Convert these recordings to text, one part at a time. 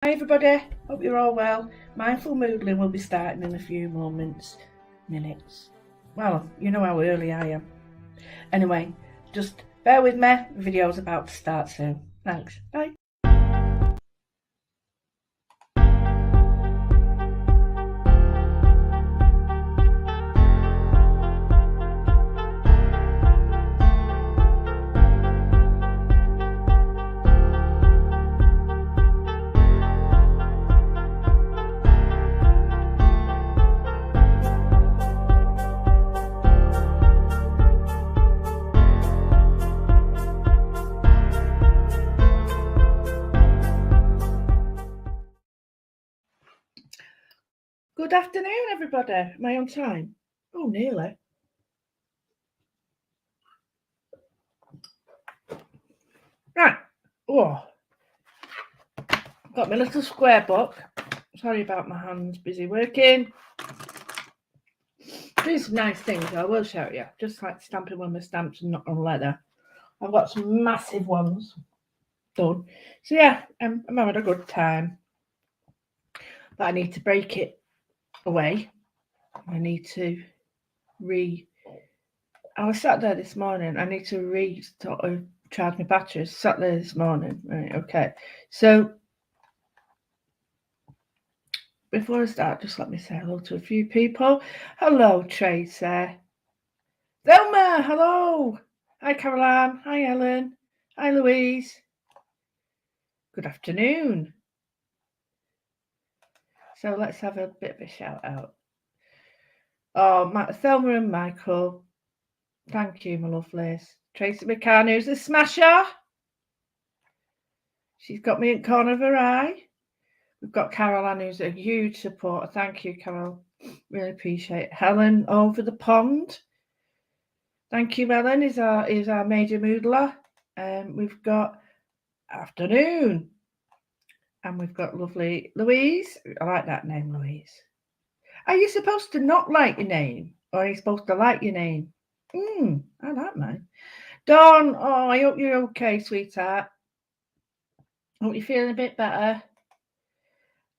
Hi everybody, hope you're all well. Mindful Moodling will be starting in a few minutes. Well, you know how early I am. Anyway, just bear with me, the video's about to start soon. Thanks, bye. Good afternoon everybody, am I on time? Oh, nearly. Right, got my little square book. Sorry about my hands, busy working. These some nice things, I will show you. Just like stamping one of my stamps and not on leather. I've got some massive ones done. So yeah, I'm having a good time. But I need to break it away. I need to I was sat there this morning. I need to charge my batteries. Sat there this morning. Right, okay. So before I start, just let me say hello to a few people. Hello, Tracy. Thelma, hello. Hi, Caroline. Hi, Ellen. Hi, Louise. Good afternoon. So let's have a bit of a shout out. Oh, Thelma and Michael. Thank you, my lovelies. Tracy McCann, who's a smasher. She's got me in the corner of her eye. We've got Caroline, who's a huge supporter. Thank you, Carol. Really appreciate it. Helen over the pond. Thank you, Helen, is our major moodler. We've got afternoon. And we've got lovely Louise. I like that name, Louise. Are you supposed to not like your name? Or are you supposed to like your name? I like mine. Dawn, I hope you're okay, sweetheart. Hope you're feeling a bit better.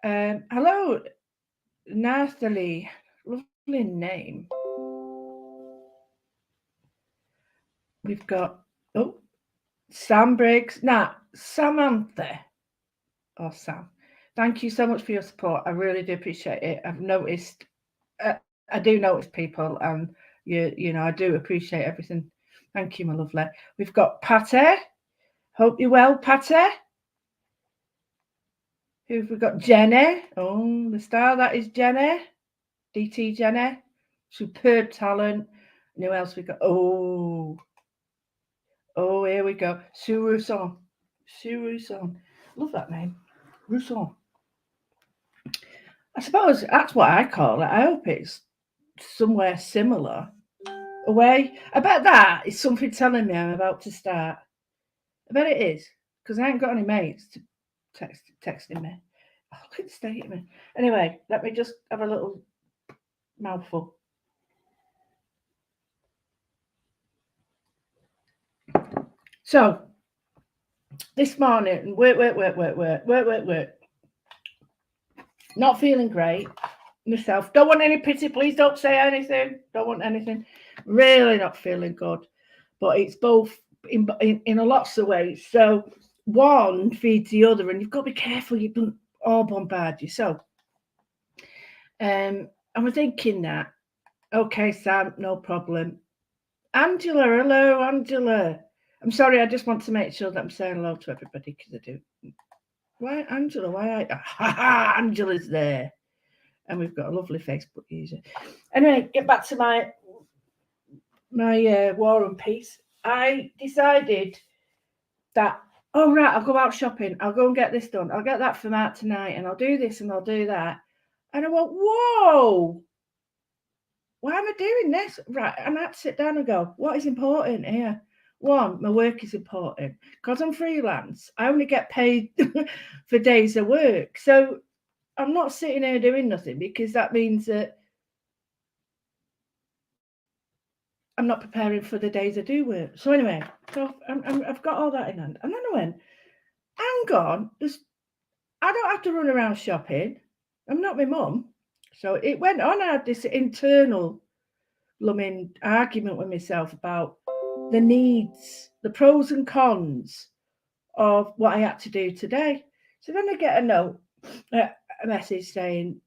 Hello, Nathalie. Lovely name. We've got Sam Briggs. Samantha. Or Sam. Thank you so much for your support. I really do appreciate it. I've noticed. I do notice people, and you know I do appreciate everything. Thank you, my lovely. We've got Patty. Hope you're well, Patty. Who've we got? Jenny. Oh, the star. That is Jenny. DT Jenny. Superb talent. And who else we got? Oh, here we go. Sue Rousson. Love that name. Rousson. I suppose that's what I call it. I hope it's somewhere similar. Away. I bet that is something telling me I'm about to start. I bet it is. Because I ain't got any mates to texting me. Oh, look at the statement. Anyway, let me just have a little mouthful. So, this morning, work. Not feeling great myself. Don't want any pity. Please don't say anything. Don't want anything. Really not feeling good. But it's both in a lots of ways. So, one feeds the other, and you've got to be careful. You don't all bombard you. So, I was thinking that. Okay, Sam, no problem. Angela, hello, Angela. I'm sorry, I just want to make sure that I'm saying hello to everybody because I do. Why, Angela? Angela's there. And we've got a lovely Facebook user. Anyway, get back to my War and Peace. I decided that, I'll go out shopping. I'll go and get this done. I'll get that from out tonight, and I'll do this and I'll do that. And I went, whoa, why am I doing this? Right, and I had to sit down and go, what is important here? One, my work is important. Because I'm freelance, I only get paid for days of work. So I'm not sitting here doing nothing because that means that I'm not preparing for the days I do work. So anyway, I've got all that in hand. And then I went, hang on, I don't have to run around shopping. I'm not my mum. So it went on. I had this internal blooming argument with myself about the needs, the pros and cons of what I had to do today. So then I get a note, a message saying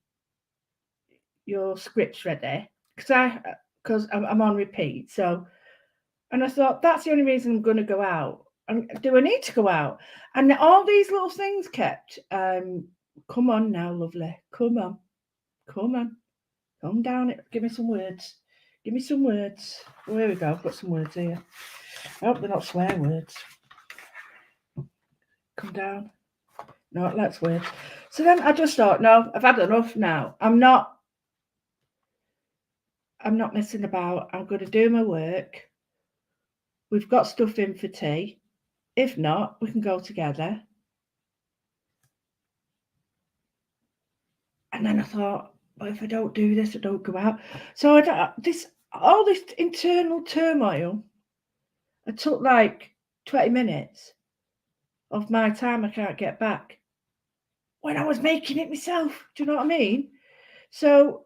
your script's ready because I'm on repeat. So, and I thought that's the only reason I'm going to go out. And do I need to go out? And all these little things kept. Come on now, lovely. Come on, come down. Give me some words. Give me some words. Oh, here we go. I've got some words here. I hope they're not swear words. Come down. No, that's weird. So then I just thought, no, I've had enough now. I'm not messing about. I'm going to do my work. We've got stuff in for tea. If not, we can go together. And then I thought, well, if I don't do this, I don't go out. So all this internal turmoil, it took like 20 minutes of my time I can't get back when I was making it myself. Do you know what I mean? So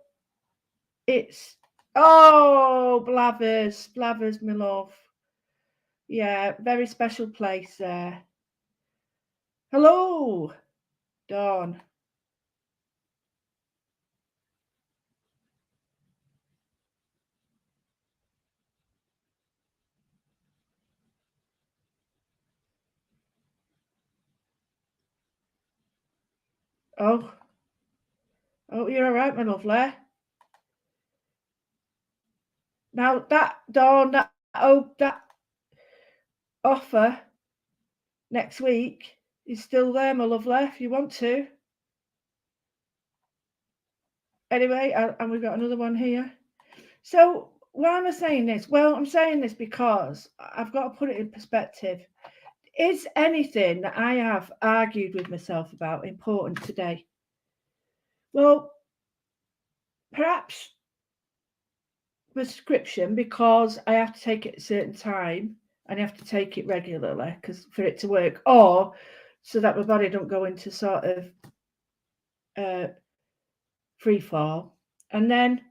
it's, oh, Blathers, my love. Yeah, very special place there. Hello, Dawn. Oh, you're all right, my lovely. Now that Dawn, that offer next week is still there, my lovely. If you want to. Anyway, and we've got another one here. So why am I saying this? Well, I'm saying this because I've got to put it in perspective. Is anything that I have argued with myself about important today? Well, perhaps prescription because I have to take it at a certain time and I have to take it regularly because for it to work, or so that my body don't go into sort of free fall. And then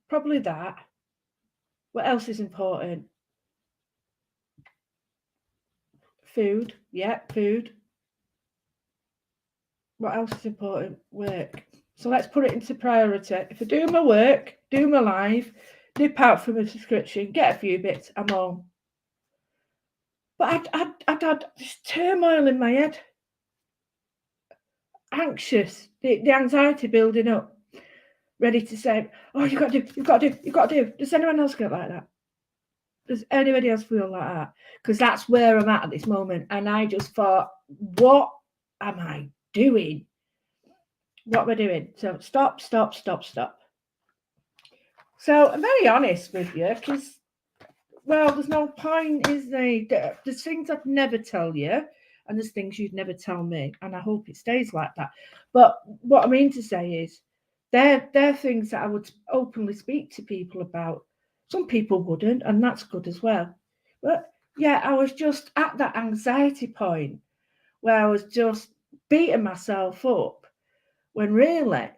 probably that. What else is important? Food. Yeah, food. What else is important? Work. So let's put it into priority. If I do my work, do my life, dip out from a subscription, get a few bits, I'm home. But I'd had this turmoil in my head. Anxious, the anxiety building up, ready to say, oh, you've got to do. Does anyone else get like that? Does anybody else feel like that? Because that's where I'm at this moment. And I just thought, what am I doing? What am I doing? So stop. So I'm very honest with you because, well, there's no point, is there? There's things I'd never tell you and there's things you'd never tell me. And I hope it stays like that. But what I mean to say is they're things that I would openly speak to people about. Some people wouldn't, and that's good as well. But yeah, I was just at that anxiety point where I was just beating myself up when really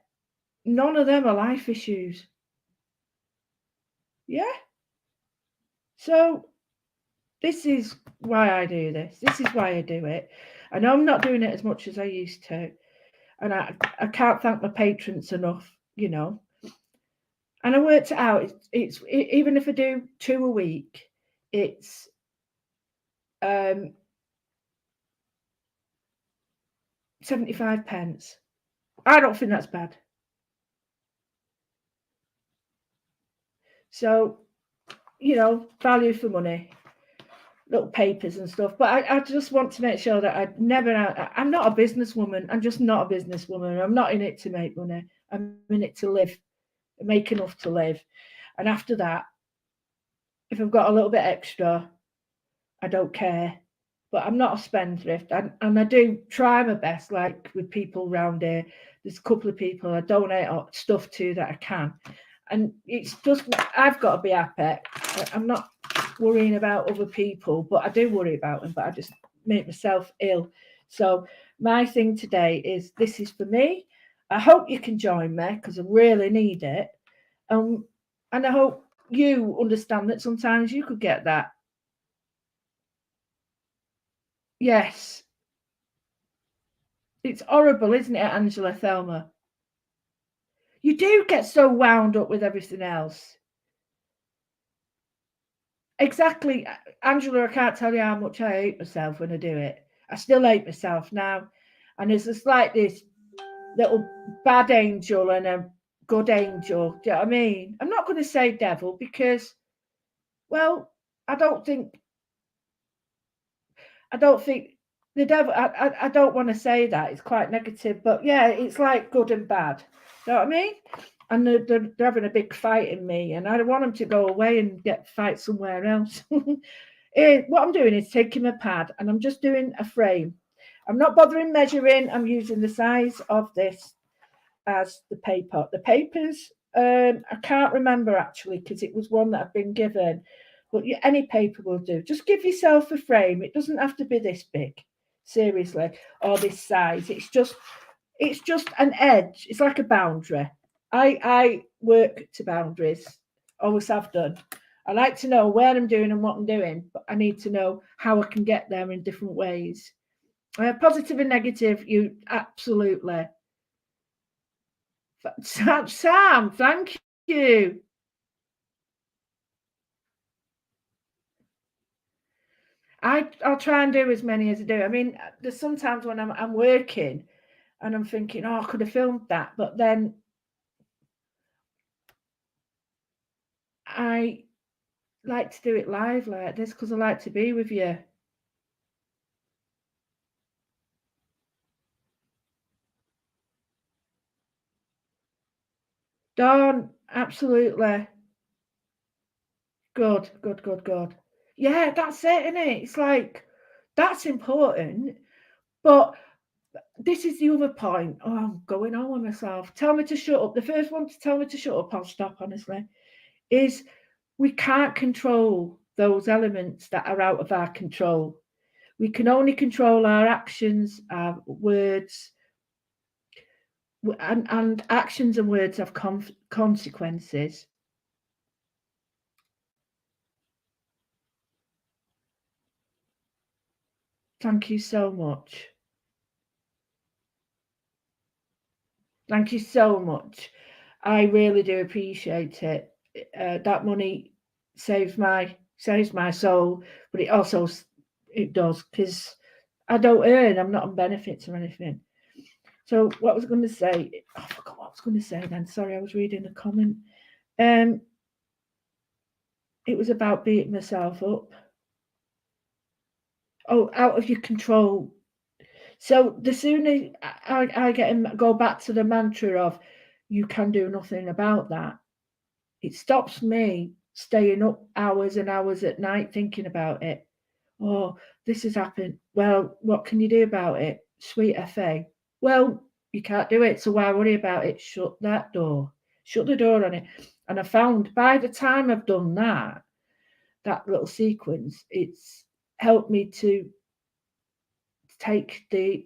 none of them are life issues. Yeah. So this is why I do this. This is why I do it. I know I'm not doing it as much as I used to. And I can't thank my patrons enough, you know. And I worked it out. It's even if I do 2 a week, it's 75 pence. I don't think that's bad. So, you know, value for money, little papers and stuff. But I just want to make sure that I'm not a businesswoman. I'm just not a businesswoman. I'm not in it to make money. I'm in it to live, make enough to live. And after that, if I've got a little bit extra, I don't care. But I'm not a spendthrift. And I do try my best, like with people around here. There's a couple of people I donate stuff to that I can. And it's just, I've got to be happy. I'm not worrying about other people, but I do worry about them, but I just make myself ill. So My thing today is this is for me. I hope you can join me because I really need it. And I hope you understand that sometimes you could get that. Yes. It's horrible, isn't it, Angela Thelma? You do get so wound up with everything else. Exactly. Angela, I can't tell you how much I hate myself when I do it. I still hate myself now. And it's just like this little bad angel and a good angel. Do you know what I mean? I'm not going to say devil because, well, I don't think the devil. I don't want to say that. It's quite negative, but yeah, it's like good and bad. Do you know what I mean? And they're having a big fight in me, and I want them to go away and get fight somewhere else. What I'm doing is taking my pad and I'm just doing a frame. I'm not bothering measuring. I'm using the size of this as the paper. The papers, I can't remember actually because it was one that I've been given, but any paper will do. Just give yourself a frame. It doesn't have to be this big, seriously, or this size. It's just an edge. It's like a boundary. I work to boundaries. Always have done. I like to know where I'm doing and what I'm doing, but I need to know how I can get there in different ways. Positive and negative, you absolutely. Sam, thank you. I'll try and do as many as I do. I mean, there's sometimes when I'm working and I'm thinking, oh, I could have filmed that, but then I like to do it live like this because I like to be with you. Dawn, absolutely. Good, good, good, good. Yeah, that's it, isn't it? It's like that's important. But this is the other point. Oh, I'm going on with myself. Tell me to shut up. The first one to tell me to shut up, I'll stop, honestly, is we can't control those elements that are out of our control. We can only control our actions, our words, and actions and words have consequences. Thank you so much. Thank you so much. I really do appreciate it. That money saves my soul, but it also it does because I don't earn. I'm not on benefits or anything. So what I was going to say, I forgot what I was going to say then. Sorry, I was reading a comment. Um, it was about beating myself up. Oh, out of your control. So the sooner I go back to the mantra of you can do nothing about that, it stops me staying up hours and hours at night thinking about it. Oh, this has happened. Well, what can you do about it? Sweet FA. Well, you can't do it, so why worry about it? Shut that door. Shut the door on it. And I found by the time I've done that little sequence, it's helped me to take the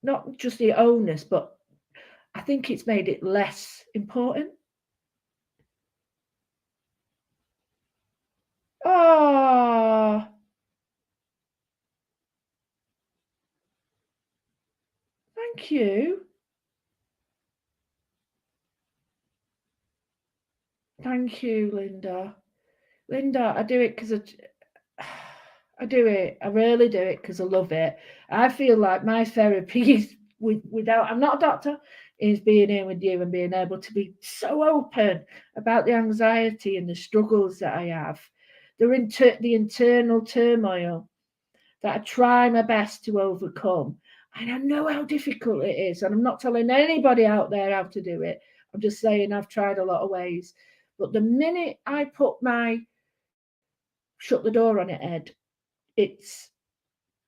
not just the onus, but I think it's made it less important. Oh, thank you. Thank you, Linda. Linda, I do it because I do it. I really do it because I love it. I feel like my therapy is without. I'm not a doctor. Is being here with you and being able to be so open about the anxiety and the struggles that I have, the internal turmoil that I try my best to overcome. And I know how difficult it is. And I'm not telling anybody out there how to do it. I'm just saying I've tried a lot of ways. But the minute I put my shut the door on it, Ed, it's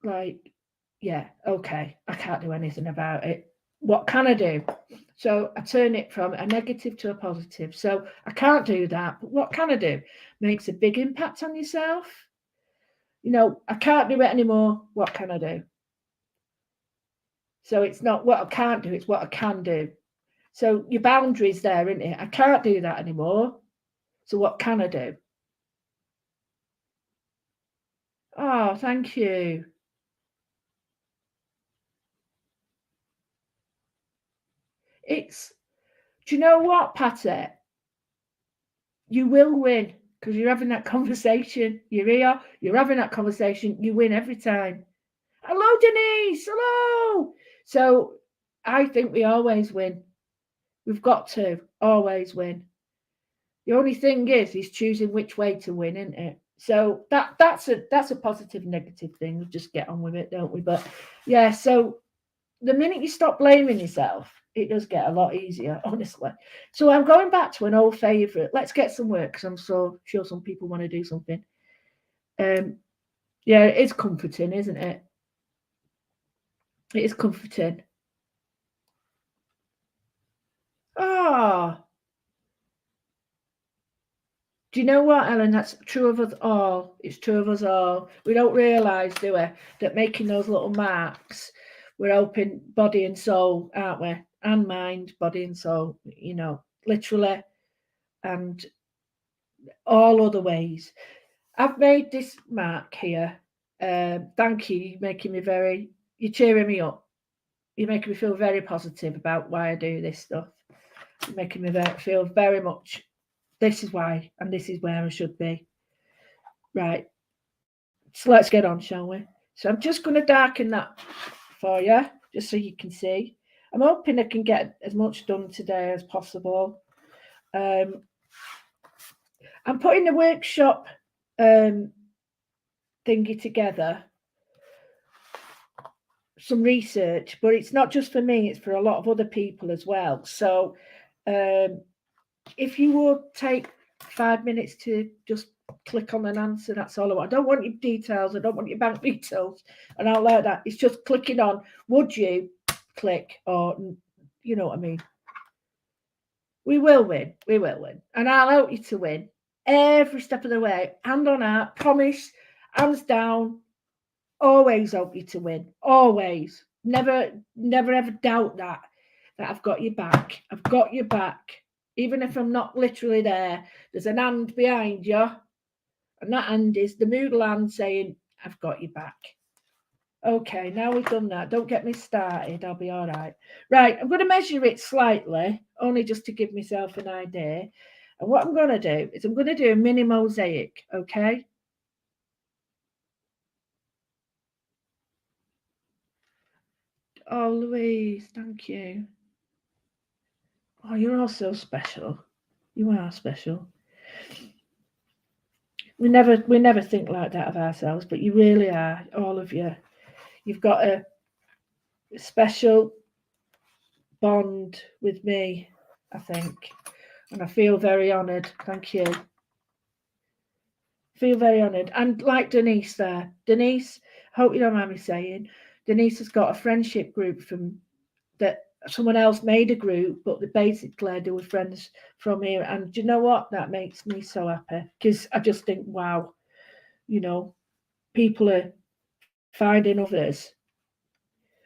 like, yeah, okay, I can't do anything about it. What can I do? So I turn it from a negative to a positive. So I can't do that. But what can I do? Makes a big impact on yourself. I can't do it anymore. What can I do? So it's not what I can't do, it's what I can do. So your boundary's there, isn't it? I can't do that anymore. So what can I do? Oh, thank you. It's, do you know what, Patty? You will win because you're having that conversation. You're here, you're having that conversation. You win every time. Hello, Denise. Hello. So I think we always win. We've got to always win. The only thing is choosing which way to win, isn't it? So that's a positive, negative thing. We just get on with it, don't we? But yeah, so the minute you stop blaming yourself, it does get a lot easier, honestly. So I'm going back to an old favourite. Let's get some work because I'm so sure some people want to do something. Yeah, it is comforting, isn't it? It is comforting. Oh, do you know what, Ellen? That's true of us all. It's true of us all. We don't realise, do we, that making those little marks, we're helping body and soul, aren't we? And mind, body and soul, literally, and all other ways. I've made this mark here. Thank you. You're cheering me up. You're making me feel very positive about why I do this stuff. You're making me feel very much, this is why, and this is where I should be. Right. So let's get on, shall we? So I'm just going to darken that for you, just so you can see. I'm hoping I can get as much done today as possible. I'm putting the workshop thingy together, some research, but it's not just for me, it's for a lot of other people as well. So if you would take 5 minutes to just click on an answer, that's all I want. I don't want your details, I don't want your bank details, and I like that. It's just clicking on, would you click, or you know what I mean. We will win, and I'll help you to win every step of the way. Hand on heart, promise, hands down, always help you to win. Always. Never ever doubt that I've got your back. I've got your back. Even if I'm not literally there, there's an hand behind you. And that hand is the Moodle hand saying, I've got your back. Okay, now we've done that. Don't get me started. I'll be all right. Right, I'm going to measure it slightly, only just to give myself an idea. And what I'm going to do is I'm going to do a mini mosaic, okay? Oh, Louise, thank you. Oh, you're all so special. You are special. We never think like that of ourselves, but you really are, all of you. You've got a special bond with me, I think. And I feel very honoured. Thank you. Feel very honoured. And like Denise there. Denise, hope you don't mind me saying, Denise has got a friendship group from that someone else made a group, but basically they were friends from here. And do you know what? That makes me so happy because I just think, wow, people are finding others.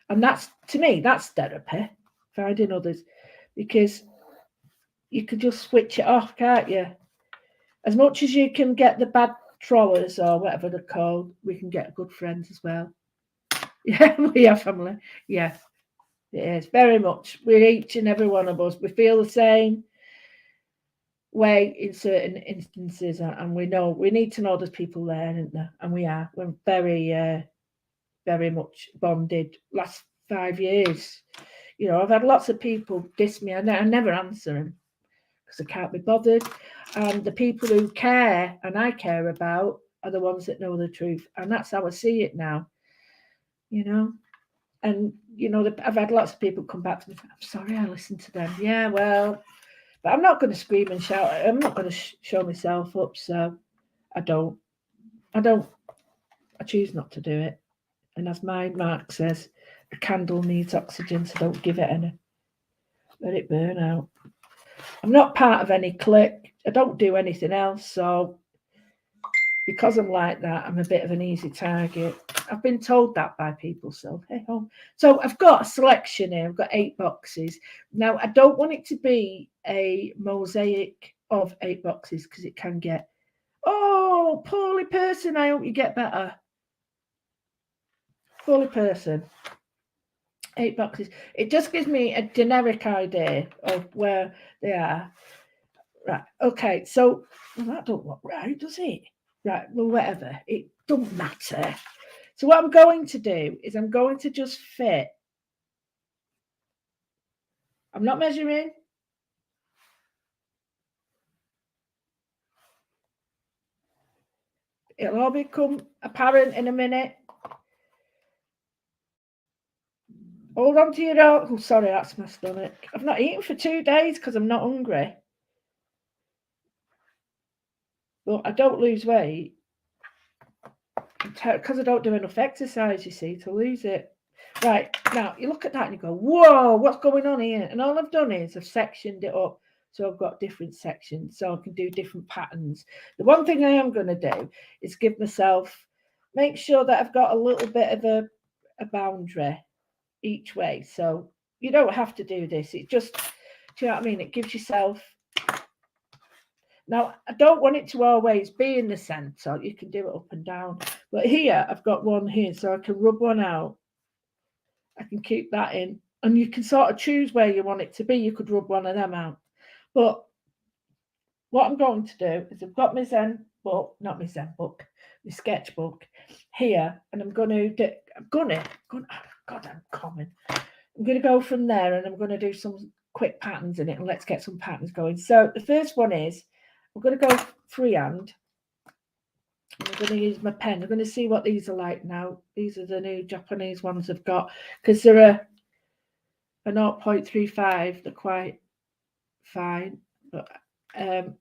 And that's, to me, that's therapy, finding others, because you could just switch it off, can't you? As much as you can get the bad trollers or whatever they're called, we can get good friends as well. Yeah, we are family. Yeah, it is very much. We're each and every one of us. We feel the same way in certain instances, and we know we need to know there's people there, isn't there? And we are. We're very much bonded. Last 5 years, I've had lots of people diss me. I never answer them because I can't be bothered. And the people who care and I care about are the ones that know the truth, and that's how I see it now. And I've had lots of people come back to me. I'm sorry, I listened to them. Yeah, well, but I'm not going to scream and shout. I'm not going to show myself up. So I don't. I choose not to do it. And as my mark says, a candle needs oxygen, so don't give it any. Let it burn out. I'm not part of any clique. I don't do anything else. So because I'm like that, I'm a bit of an easy target. I've been told that by people, so hey ho. So I've got a selection here. I've got 8 boxes. Now I don't want it to be a mosaic of 8 boxes because it can get, oh, poorly person, I hope you get better. Poorly person. 8 boxes. It just gives me a generic idea of where they are. Right, okay, so well, that don't look right, does it? Right, well, whatever. It don't matter. So what I'm going to do is I'm going to just fit. I'm not measuring. It'll all become apparent in a minute. Hold on to your own. Oh, sorry, that's my stomach. I've not eaten for 2 days because I'm not hungry. But I don't lose weight because I don't do enough exercise, you see, to lose it. Right, now you look at that and you go, whoa, what's going on here? And all I've done is I've sectioned it up. So I've got different sections so I can do different patterns. The one thing I am going to do is give myself, make sure that I've got a little bit of a boundary each way. So you don't have to do this. It just, do you know what I mean? It gives yourself. Now, I don't want it to always be in the centre. You can do it up and down. But here, I've got one here, so I can rub one out. I can keep that in. And you can sort of choose where you want it to be. You could rub one of them out. But what I'm going to do is I've got my Zen book, not my Zen book, my sketchbook here. And I'm going to do, oh God, I'm common. I'm going to go from there and I'm going to do some quick patterns in it. And let's get some patterns going. So the first one is, I'm going to go freehand. I'm going to use my pen. I'm going to see what these are like now. These are the new Japanese ones I've got because they're a 0.35. They're quite fine. But there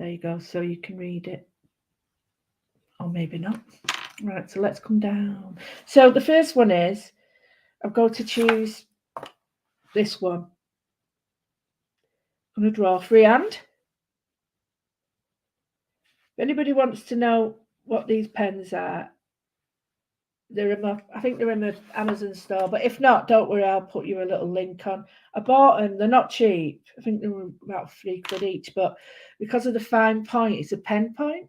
you go. So you can read it. Or maybe not. Right, so let's come down. So the first one is, I'm going to choose this one. I'm going to draw freehand. If anybody wants to know what these pens are, they're in my, I think they're in the Amazon store. But if not, don't worry, I'll put you a little link on. I bought them, they're not cheap. I think they were about £3 each, but because of the fine point, it's a pen point,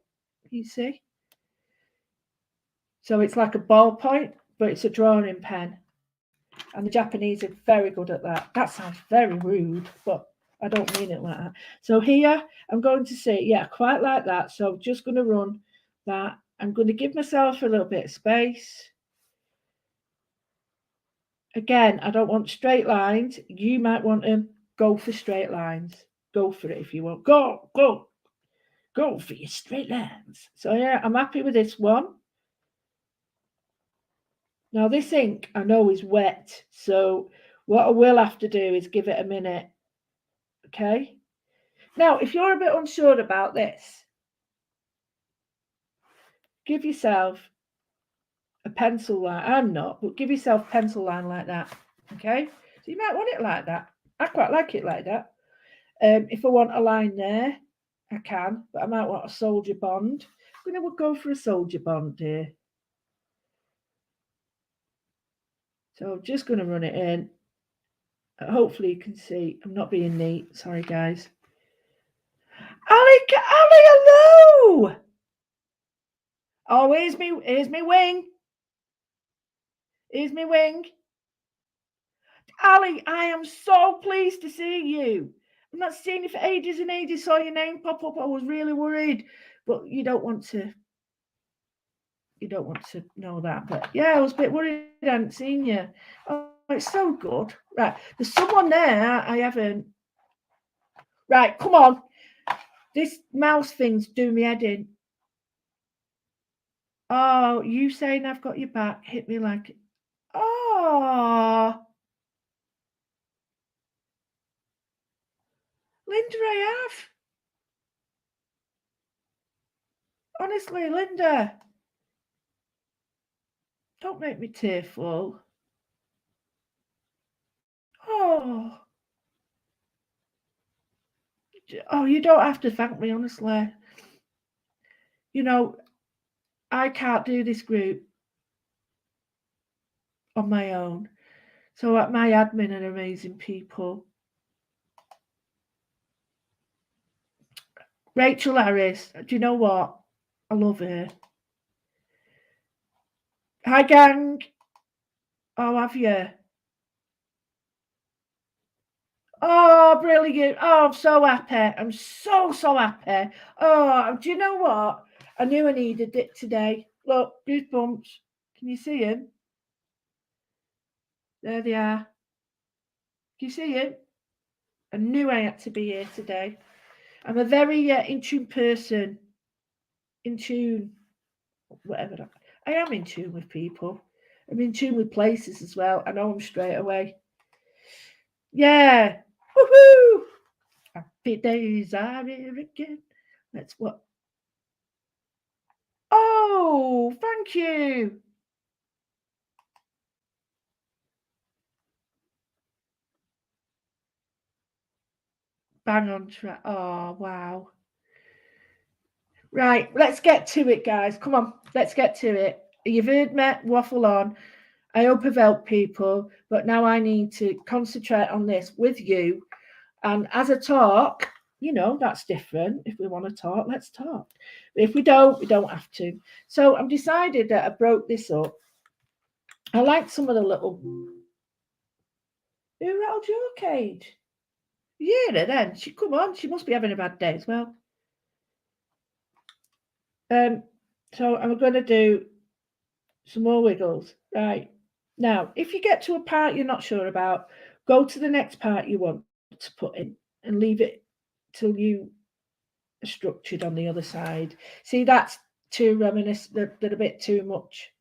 you see. So it's like a ball point, but it's a drawing pen. And the Japanese are very good at that. That sounds very rude, but I don't mean it like that. So here, I'm going to say, yeah, quite like that. So I'm just going to run that. I'm going to give myself a little bit of space. Again, I don't want straight lines. You might want to go for straight lines. Go for it if you want. Go for your straight lines. So yeah, I'm happy with this one. Now this ink I know is wet, so what I will have to do is give it a minute. Okay. Now, if you're a bit unsure about this, give yourself a pencil line. I'm not, but give yourself a pencil line like that. Okay. So you might want it like that. I quite like it like that. If I want a line there, I can, but I might want a soldier bond. I'm going to go for a soldier bond here. So I'm just going to run it in. Hopefully you can see I'm not being neat. Sorry, guys. Ali, hello! Oh, here's me wing. Here's me wing. Ali, I am so pleased to see you. I've not seen you for ages and ages. Saw your name pop up. I was really worried, but you don't want to know that. But yeah, I was a bit worried I hadn't seen you. Oh, it's so good. Right, there's someone there I haven't. Right, come on. This mouse thing's doing me head in. Oh, you saying I've got your back hit me like. Oh, Linda, I have. Honestly, Linda, don't make me tearful. Oh, you don't have to thank me, honestly. You know, I can't do this group on my own. So my admin are amazing people. Rachel Harris, do you know what? I love her. Hi, gang. Oh, have you? Oh, brilliant. Oh, I'm so happy. I'm so happy. Oh, do you know what? I knew I needed it today. Look, goosebumps. Can you see him? There they are. Can you see him? I knew I had to be here today. I'm a very in tune person. In tune. Whatever. I am in tune with people. I'm in tune with places as well. I know them straight away. Yeah. Woohoo! Happy days are here again. That's what. Oh, thank you. Bang on track. Oh, wow. Right, let's get to it, guys. Come on, let's get to it. You've heard me waffle on. I hope I've helped people, but now I need to concentrate on this with you. And as a talk, that's different. If we want to talk, let's talk. If we don't have to. So I've decided that I broke this up. I like some of the little. Who rattled your cage? Yeah, then she come on. She must be having a bad day as well. So I'm going to do some more wiggles. Right. Now, if you get to a part you're not sure about, go to the next part you want to put in and leave it till you are structured on the other side. See, that's too reminiscent, they're a bit too much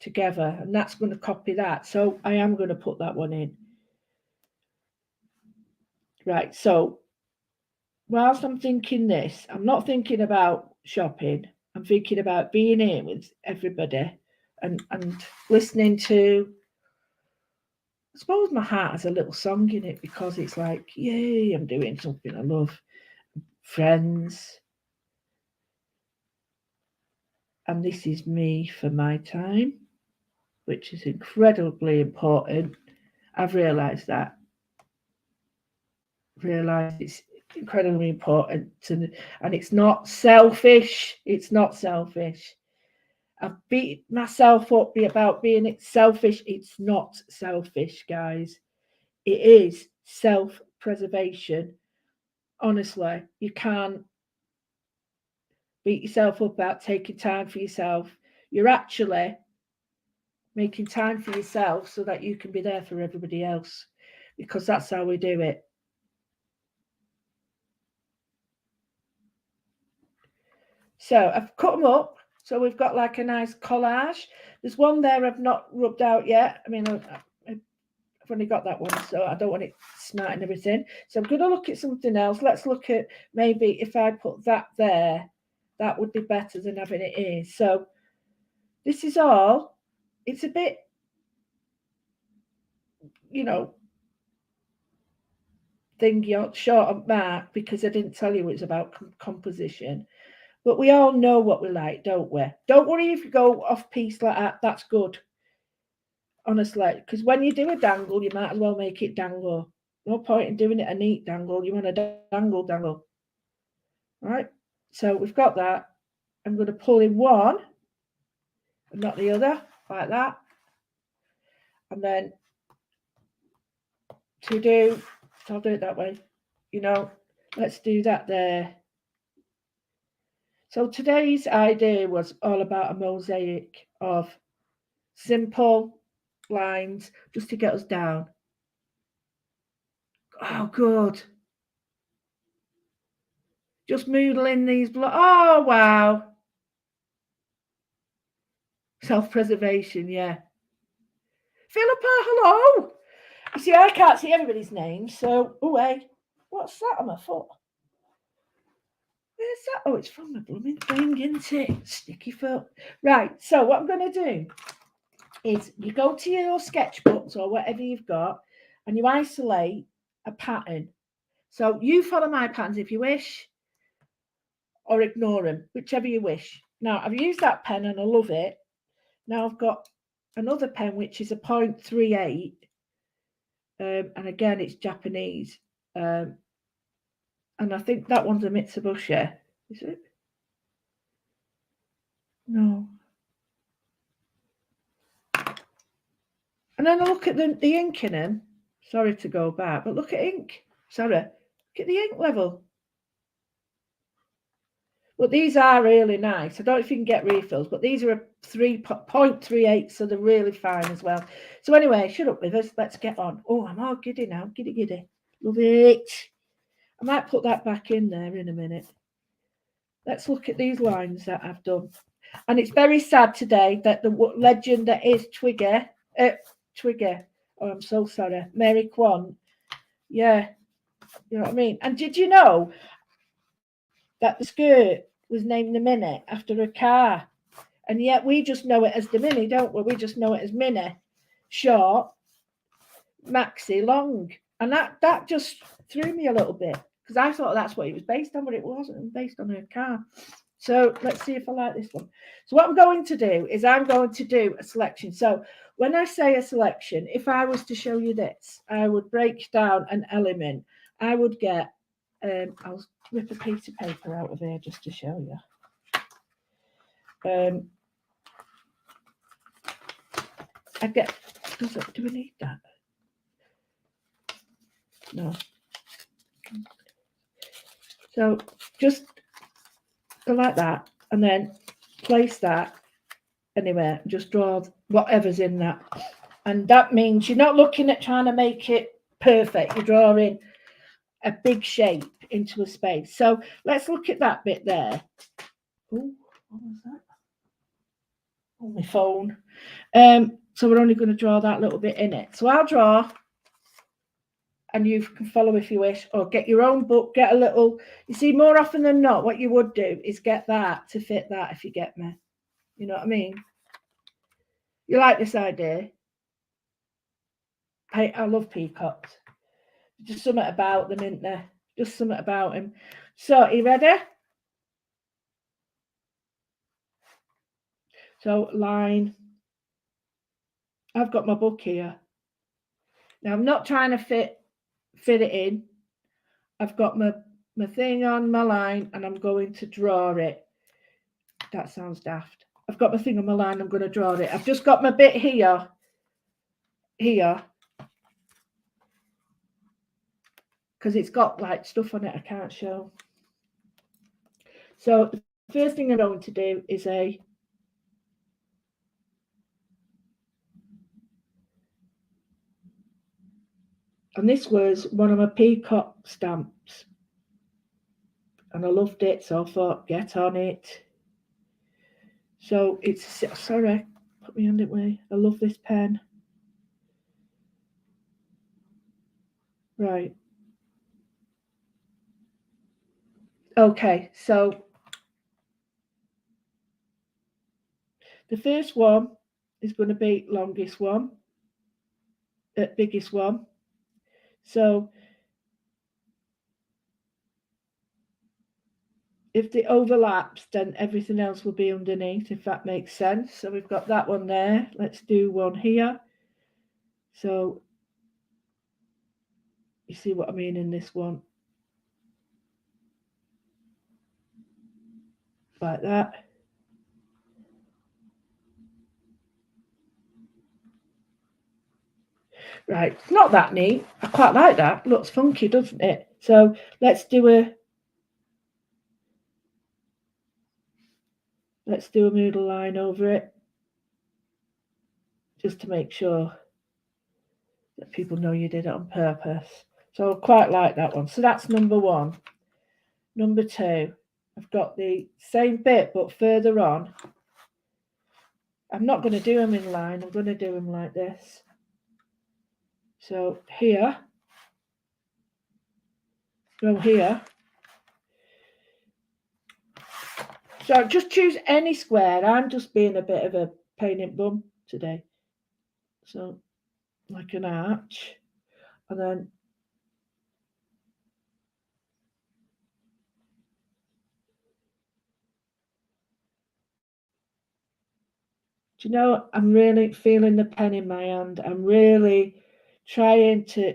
together, and that's going to copy that. So I am going to put that one in. Right. So whilst I'm thinking this, I'm not thinking about shopping. I'm thinking about being here with everybody and listening to. I suppose my heart has a little song in it because it's like, yay, I'm doing something I love. Friends. And this is me for my time, which is incredibly important. I've realised that. Realised it's incredibly important and it's not selfish. It's not selfish. I've beat myself up about being selfish. It's not selfish, guys. It is self-preservation. Honestly, you can't beat yourself up about taking time for yourself. You're actually making time for yourself so that you can be there for everybody else, because that's how we do it. So I've cut them up. So we've got like a nice collage. There's one there I've not rubbed out yet. I mean, I've only got that one, so I don't want it smarting everything. So I'm going to look at something else. Let's look at maybe if I put that there, that would be better than having it here. So this is all. It's a bit, thingy short on mark because I didn't tell you it's about composition. But we all know what we like, don't we? Don't worry if you go off piece like that. That's good. Honestly, because when you do a dangle, you might as well make it dangle. No point in doing it a neat dangle. You want a dangle. All right. So we've got that. I'm going to pull in one and not the other, like that. And then I'll do it that way. Let's do that there. So today's idea was all about a mosaic of simple lines just to get us down. Oh, good. Just moodling these oh, wow. Self-preservation, yeah. Philippa, hello. You see, I can't see everybody's names, so, hey, what's that on my foot? Where's that? Oh, it's from the blooming thing, isn't it? Sticky foot. Right, so what I'm going to do is you go to your sketchbooks or whatever you've got and you isolate a pattern. So you follow my patterns if you wish. or ignore them, whichever you wish. Now, I've used that pen and I love it. Now I've got another pen, which is a 0.38. And again, it's Japanese. And I think that one's a Mitsubishi. Is it? No. And then I look at the ink in them. Sorry to go back, but look at ink. Sorry. Look at the ink level. But these are really nice. I don't know if you can get refills, but these are a 3.38, so they're really fine as well. So anyway, shut up with us. Let's get on. Oh, I'm all giddy now. Giddy, giddy. Love it. I might put that back in there in a minute. Let's look at these lines that I've done. And it's very sad today that the legend that is Twigger. Oh, I'm so sorry. Mary Kwan. Yeah. You know what I mean? And did you know that the skirt was named the Minnie after a car? And yet we just know it as the Mini, don't we? We just know it as Minnie, short, maxi, long. And that just threw me a little bit because I thought that's what it was based on, but it wasn't. It was based on her car. So let's see if I like this one. So what I'm going to do is I'm going to do a selection. So when I say a selection, if I was to show you this, I would break down an element. I would get, I'll rip a piece of paper out of here just to show you. I get, do we need that? No. So just go like that and then place that anywhere. Just draw whatever's in that. And that means you're not looking at trying to make it perfect. You're drawing a big shape into a space. So let's look at that bit there. Oh, what was that? On my phone. So we're only going to draw that little bit in it. So I'll draw, and you can follow if you wish, or get your own book, get a little, you see, more often than not, what you would do is get that to fit that, if you get me. You know what I mean? You like this idea? I love peacocks. Just something about them, isn't there? Just something about them. So, are you ready? So, line. I've got my book here. Now, I'm not trying to fit it in. I've got my thing on my line and I'm going to draw it. That sounds daft. I've got my thing on my line, I'm going to draw it. I've just got my bit here, because it's got like stuff on it I can't show. So the first thing I'm going to do is and this was one of my peacock stamps. And I loved it, so I thought, get on it. So it's, sorry, put my hand away. I love this pen. Right. Okay, so the first one is going to be longest one, biggest one. So if it overlaps, then everything else will be underneath, if that makes sense. So we've got that one there. Let's do one here. So you see what I mean in this one. Like that. Right, it's not that neat. I quite like that. Looks funky, doesn't it? So let's do a Moodle line over it, just to make sure that people know you did it on purpose. So I quite like that one. So that's number one. Number two, I've got the same bit but further on. I'm not going to do them in line. I'm going to do them like this. So here, go here. So just choose any square. I'm just being a bit of a pain in the bum today. So like an arch, and then Do you know, I'm really feeling the pen in my hand. I'm really trying to,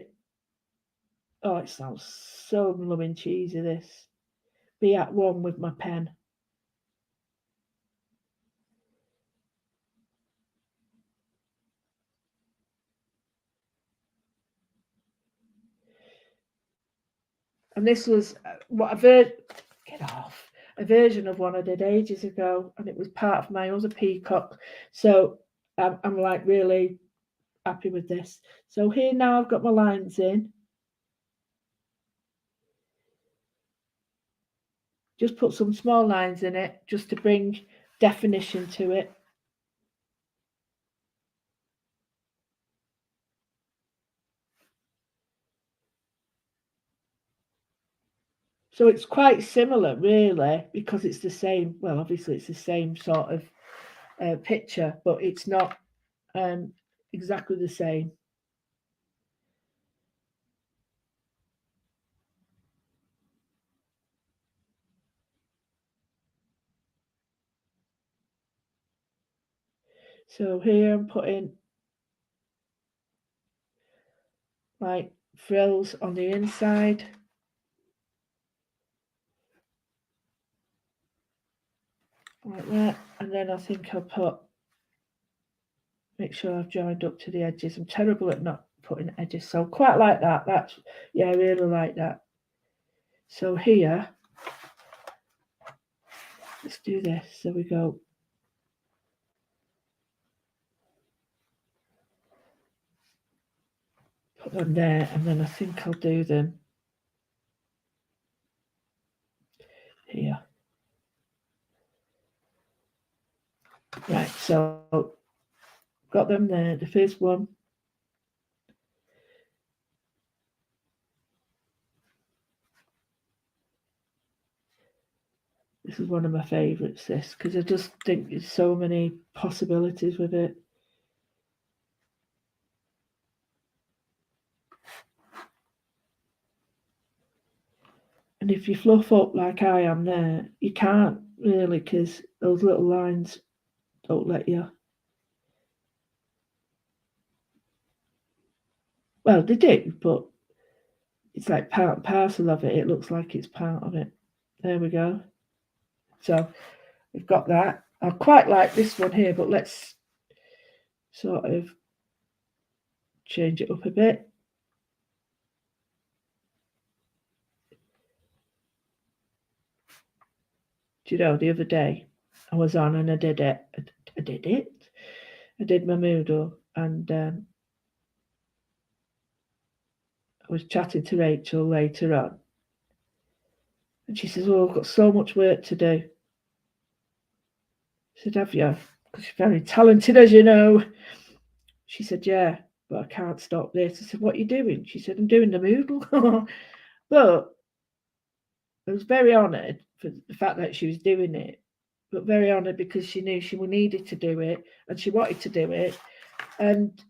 oh, it sounds so blooming cheesy, this. Be at one with my pen. And this was what I've heard, get off, a version of one I did ages ago, and it was part of my other peacock. So I'm like really happy with this. So here now I've got my lines in. Just put some small lines in it just to bring definition to it. So it's quite similar, really, because it's the same. Well, obviously, it's the same sort of picture, but it's not exactly the same. So here I'm putting like frills on the inside. Like that. And then I think I'll make sure I've joined up to the edges. I'm terrible at not putting edges, so quite like that. That's, yeah, I really like that. So here, let's do this. So we go. Put them there, and then I think I'll do them here. Right, so got them there. The first one. This is one of my favourites, this, because I just think there's so many possibilities with it. And if you fluff up like I am there, you can't really, because those little lines don't let you. Well, they do, but it's like part and parcel of it. It looks like it's part of it. There we go. So we've got that. I quite like this one here, but let's sort of change it up a bit. Do you know, the other day I was on and I did it. I did it. I did my Moodle, and I was chatting to Rachel later on, and she says, "Oh, I've got so much work to do." I said, "Have you?" Because she's very talented, as you know. She said, "Yeah, but I can't stop this." I said, "What are you doing?" She said, "I'm doing the Moodle." But I was very honoured for the fact that she was doing it, but very honoured because she knew she needed to do it and she wanted to do it. And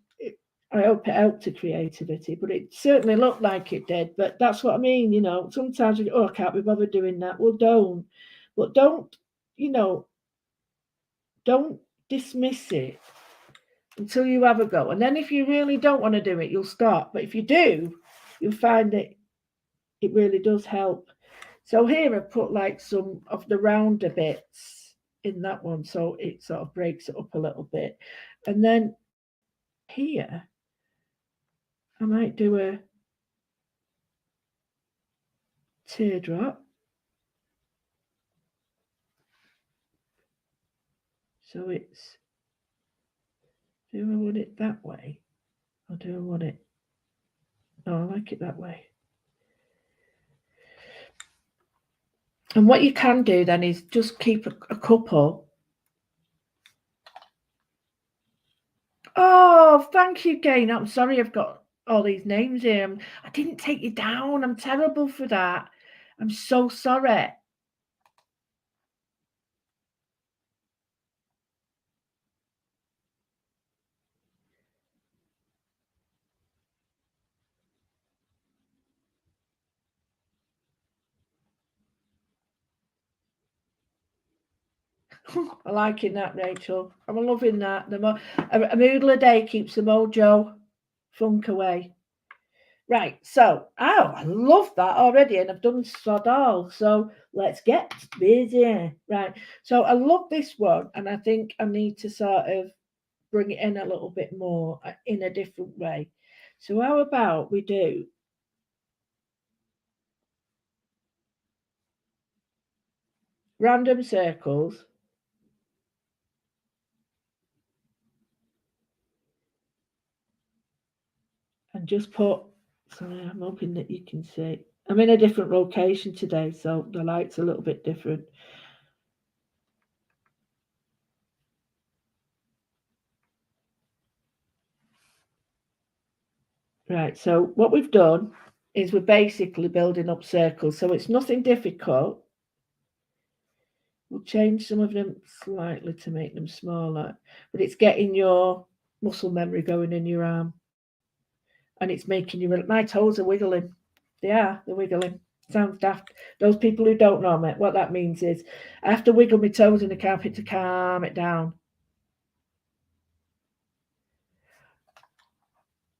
I hope it helped her creativity, but it certainly looked like it did. But that's what I mean, you know. Sometimes you go, "Oh, I can't be bothered doing that." Well, don't. But don't, you know, don't dismiss it until you have a go. And then if you really don't want to do it, you'll stop. But if you do, you'll find that it really does help. So here I put like some of the rounder bits in that one, so it sort of breaks it up a little bit. And then here I might do a teardrop. So it's, do I want it that way? Or do I want it? No, I like it that way. And what you can do then is just keep a couple. Oh, thank you, Gain. I'm sorry I've got all these names here. I didn't take you down. I'm terrible for that. I'm so sorry. I'm liking that, Rachel. I'm loving that. A Moodle a day keeps the mojo funk away. Right, so I love that already, and I've done sod all. So let's get busy. Right, so I love this one, and I think I need to sort of bring it in a little bit more in a different way. So how about we do random circles and just put. Sorry, I'm hoping that you can see. I'm in a different location today, so the light's a little bit different. Right, so what we've done is we're basically building up circles, so it's nothing difficult. We'll change some of them slightly to make them smaller, but it's getting your muscle memory going in your arm, and it's making you. My toes are wiggling. They're wiggling. Sounds daft. Those people who don't know me, what that means is I have to wiggle my toes in the carpet to calm it down.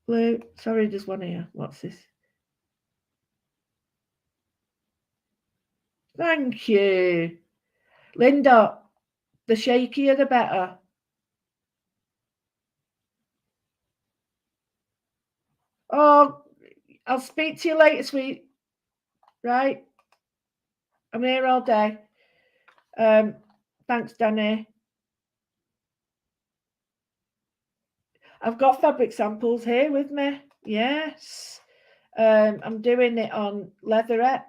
Blue, sorry, there's one here. What's this? Thank you. Linda, the shakier the better. Oh, I'll speak to you later, sweet. Right? I'm here all day. Thanks, Danny. I've got fabric samples here with me. Yes. I'm doing it on leatherette.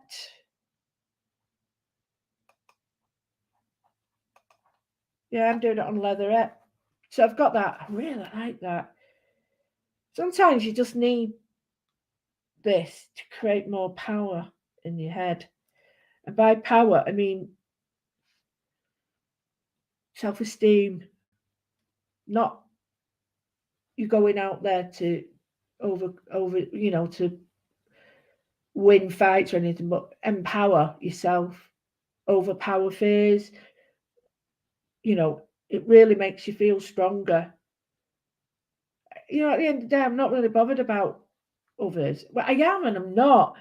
Yeah, I'm doing it on leatherette. So I've got that. I really like that. Sometimes you just need this to create more power in your head. And by power, I mean self-esteem, not you going out there to over to win fights or anything, but empower yourself, overpower fears. It really makes you feel stronger. At the end of the day, I'm not really bothered about others. Well, I am and I'm not.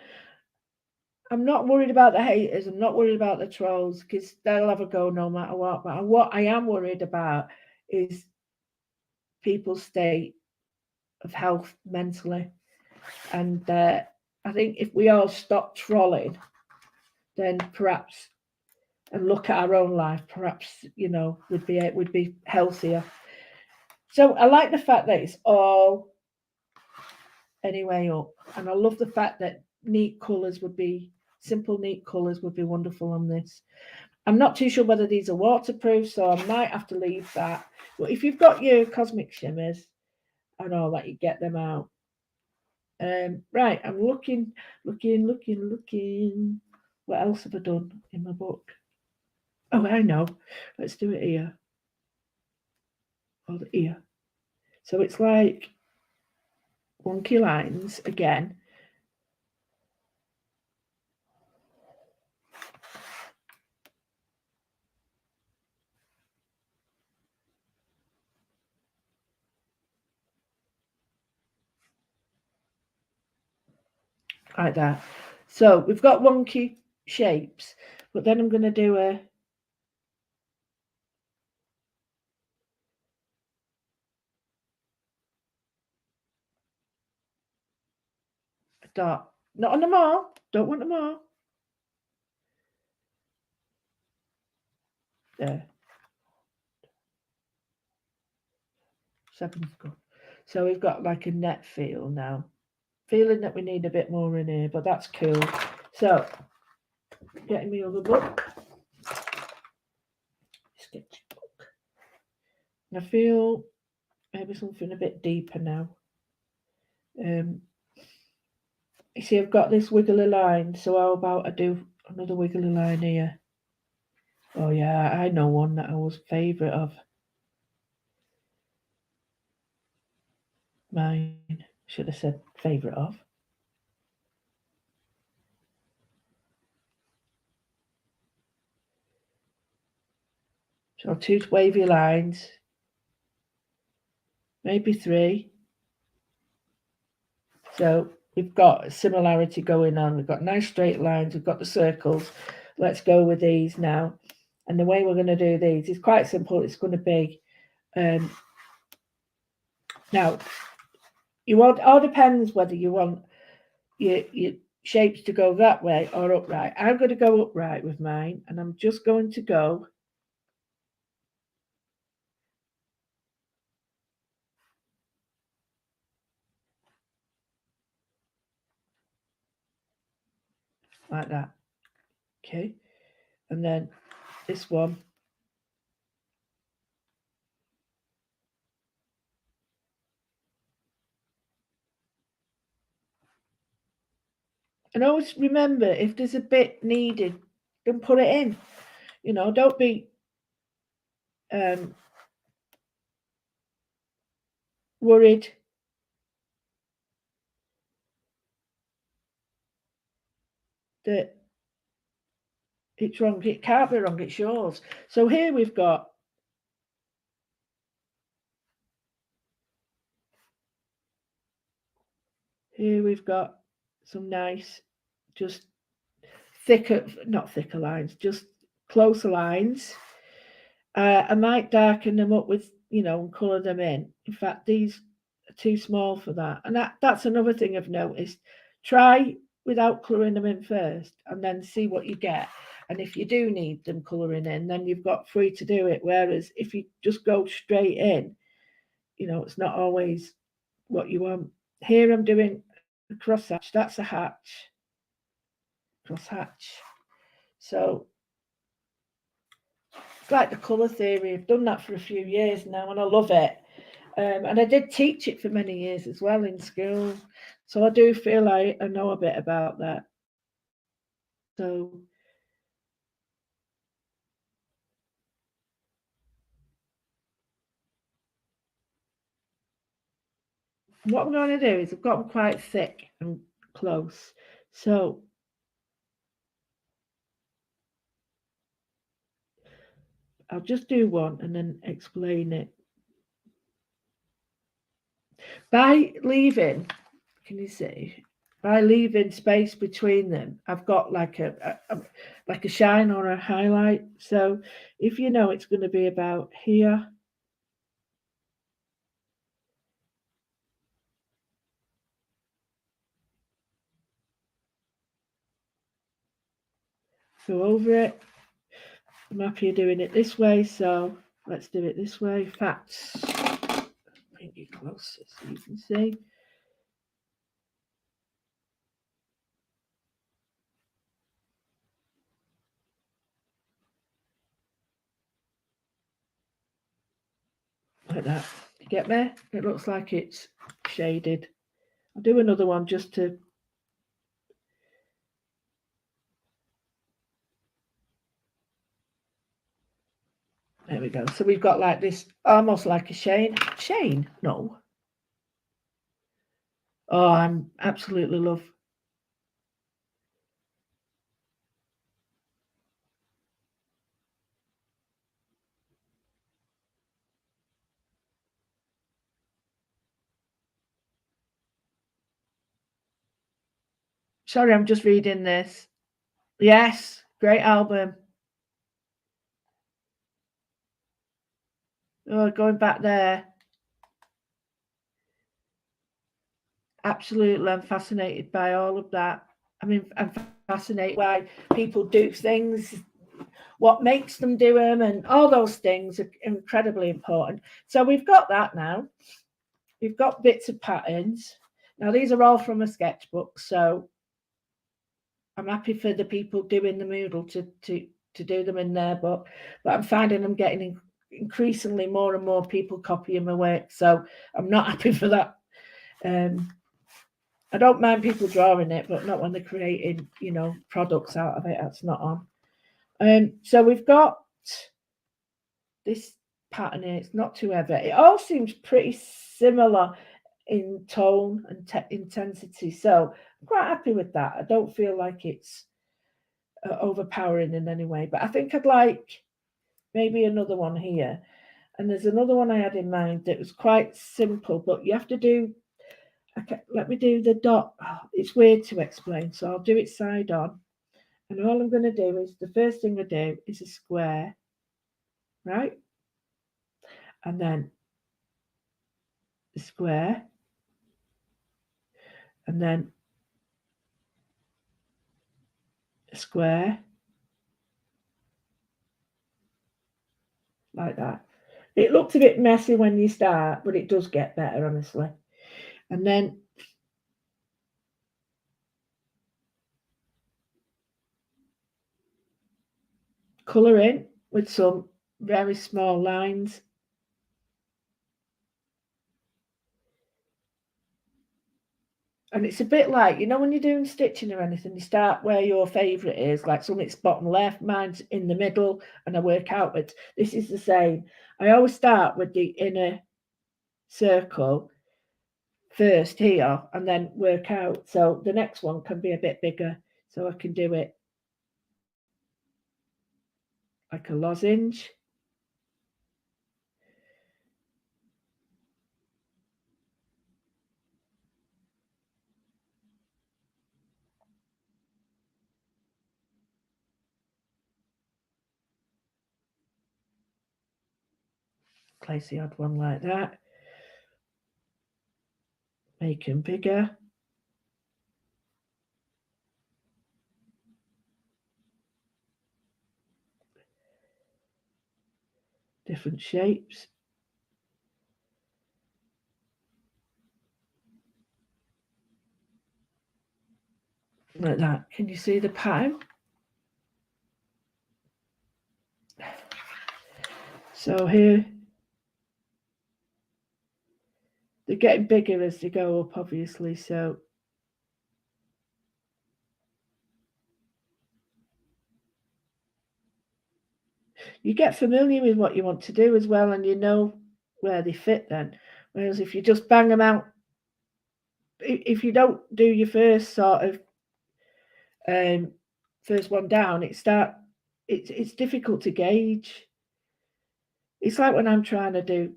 I'm not worried about the haters. I'm not worried about the trolls because they'll have a go no matter what. But what I am worried about is people's state of health mentally. And I think if we all stop trolling, then perhaps and look at our own life, perhaps we'd be healthier. So I like the fact that it's all anyway up, and I love the fact that simple neat colours would be wonderful on this. I'm not too sure whether these are waterproof, so I might have to leave that. But if you've got your cosmic shimmers and all that, you get them out. Right, I'm looking. What else have I done in my book? Oh, I know. Let's do it here. Or here. So it's like wonky lines again. Like that. So we've got wonky shapes, but then I'm going to do a dot. Not on them all. Don't want them all. There. 7's good. So we've got like a net feel now. Feeling that we need a bit more in here, but that's cool. So, getting me other book. Sketchbook. I feel maybe something a bit deeper now. You see, I've got this wiggly line, so how about I do another wiggly line here? Oh yeah, I know one that I was favourite of. Mine. Should have said favourite of. So 2 wavy lines, maybe 3. So we've got a similarity going on. We've got nice straight lines, we've got the circles. Let's go with these now. And the way we're going to do these is quite simple. It's going to be, now, you want, all depends whether you want your shapes to go that way or upright. I'm going to go upright with mine, and I'm just going to go like that. Okay, and then this one. And always remember, if there's a bit needed, don't put it in. You know, don't be worried that it's wrong. It can't be wrong, it's yours. So here we've got some nice, just thicker, not thicker lines, just closer lines. I might darken them up with, you know, and colour them in. In fact, these are too small for that. And that's another thing I've noticed. Try without colouring them in first and then see what you get. And if you do need them colouring in, then you've got free to do it. Whereas if you just go straight in, you know, it's not always what you want. Here I'm doing a cross hatch. That's a hatch. Cross hatch. So it's like the colour theory. I've done that for a few years now and I love it. And I did teach it for many years as well in school. So I do feel like I know a bit about that. So what I'm going to do is I've got them quite thick and close. So I'll just do one and then explain it. By leaving, can you see? By leaving space between them, I've got like a shine or a highlight. So if you know it's going to be about here, go over it. I'm happy doing it this way, so let's do it this way. Facts. Bring you closer so you can see. Like that. You get me? It looks like it's shaded. I'll do another one just to. There we go. So we've got like this, almost like a shane. Shane? No. Oh, I'm absolutely love. Sorry, I'm just reading this. Yes, great album. Oh, going back there. Absolutely, I'm fascinated by all of that. I mean, I'm fascinated why people do things, what makes them do them, and all those things are incredibly important. So we've got that now. We've got bits of patterns. Now, these are all from a sketchbook, so I'm happy for the people doing the Moodle to do them in their book, but I'm finding I'm getting increasingly more and more people copying my work, so I'm not happy for that. I don't mind people drawing it, but not when they're creating, you know, products out of it. That's not on. So we've got this pattern here. It's not too heavy. It all seems pretty similar in tone and intensity. So I'm quite happy with that. I don't feel like it's overpowering in any way. But I think I'd like maybe another one here. And there's another one I had in mind that was quite simple, but you have to do, okay, let me do the dot. Oh, it's weird to explain, so I'll do it side on. And all I'm going to do is, the first thing I do is a square, right? And then a square, and then a square, like that. It looks a bit messy when you start, but it does get better, honestly. And then colour in with some very small lines. And it's a bit like, when you're doing stitching or anything, you start where your favourite is, like something's bottom left, mine's in the middle, and I work outwards. This is the same. I always start with the inner circle first here and then work out. So the next one can be a bit bigger. So I can do it like a lozenge. Place the odd one like that. Make them bigger. Different shapes. Like that. Can you see the pattern? So here, they're getting bigger as they go up, obviously. So you get familiar with what you want to do as well, and you know where they fit then. Whereas if you just bang them out, if you don't do your first sort of first one down, it's difficult to gauge. It's like when I'm trying to do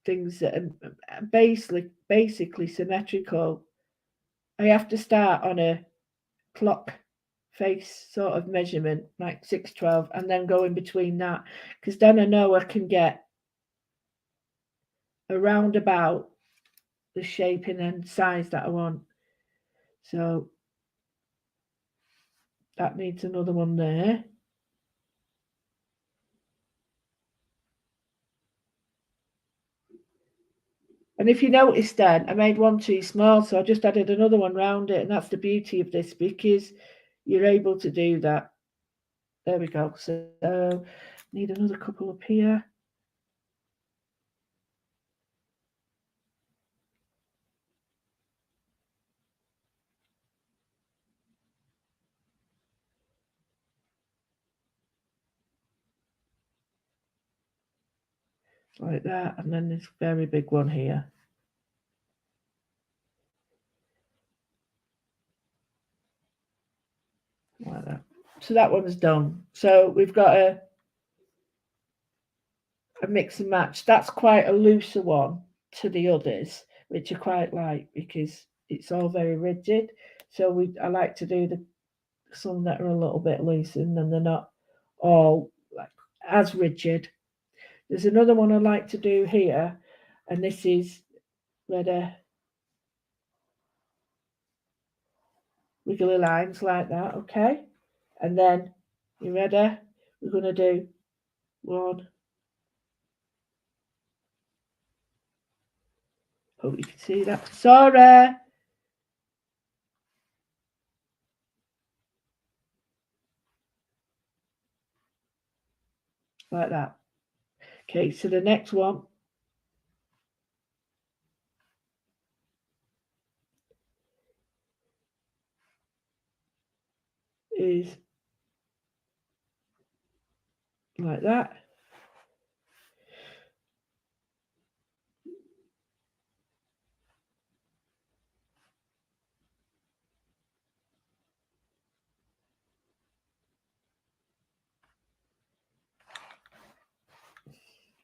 things that are basically symmetrical. I have to start on a clock face sort of measurement, like 612, and then go in between that, because then I know I can get around about the shaping and size that I want. So that needs another one there. And if you notice then, I made one too small, so I just added another one round it, and that's the beauty of this, because you're able to do that. There we go. So need another couple up here. Like that, and then this very big one here. Like that. So that one's done. So we've got a mix and match. That's quite a looser one to the others, which I quite like because it's all very rigid. So I like to do some that are a little bit loose, and then they're not all like as rigid. There's another one I like to do here, and this is where the wiggly lines like that, okay? And then you ready? We're gonna do one. Hope you can see that. Sorry. Like that. Okay, so the next one is like that.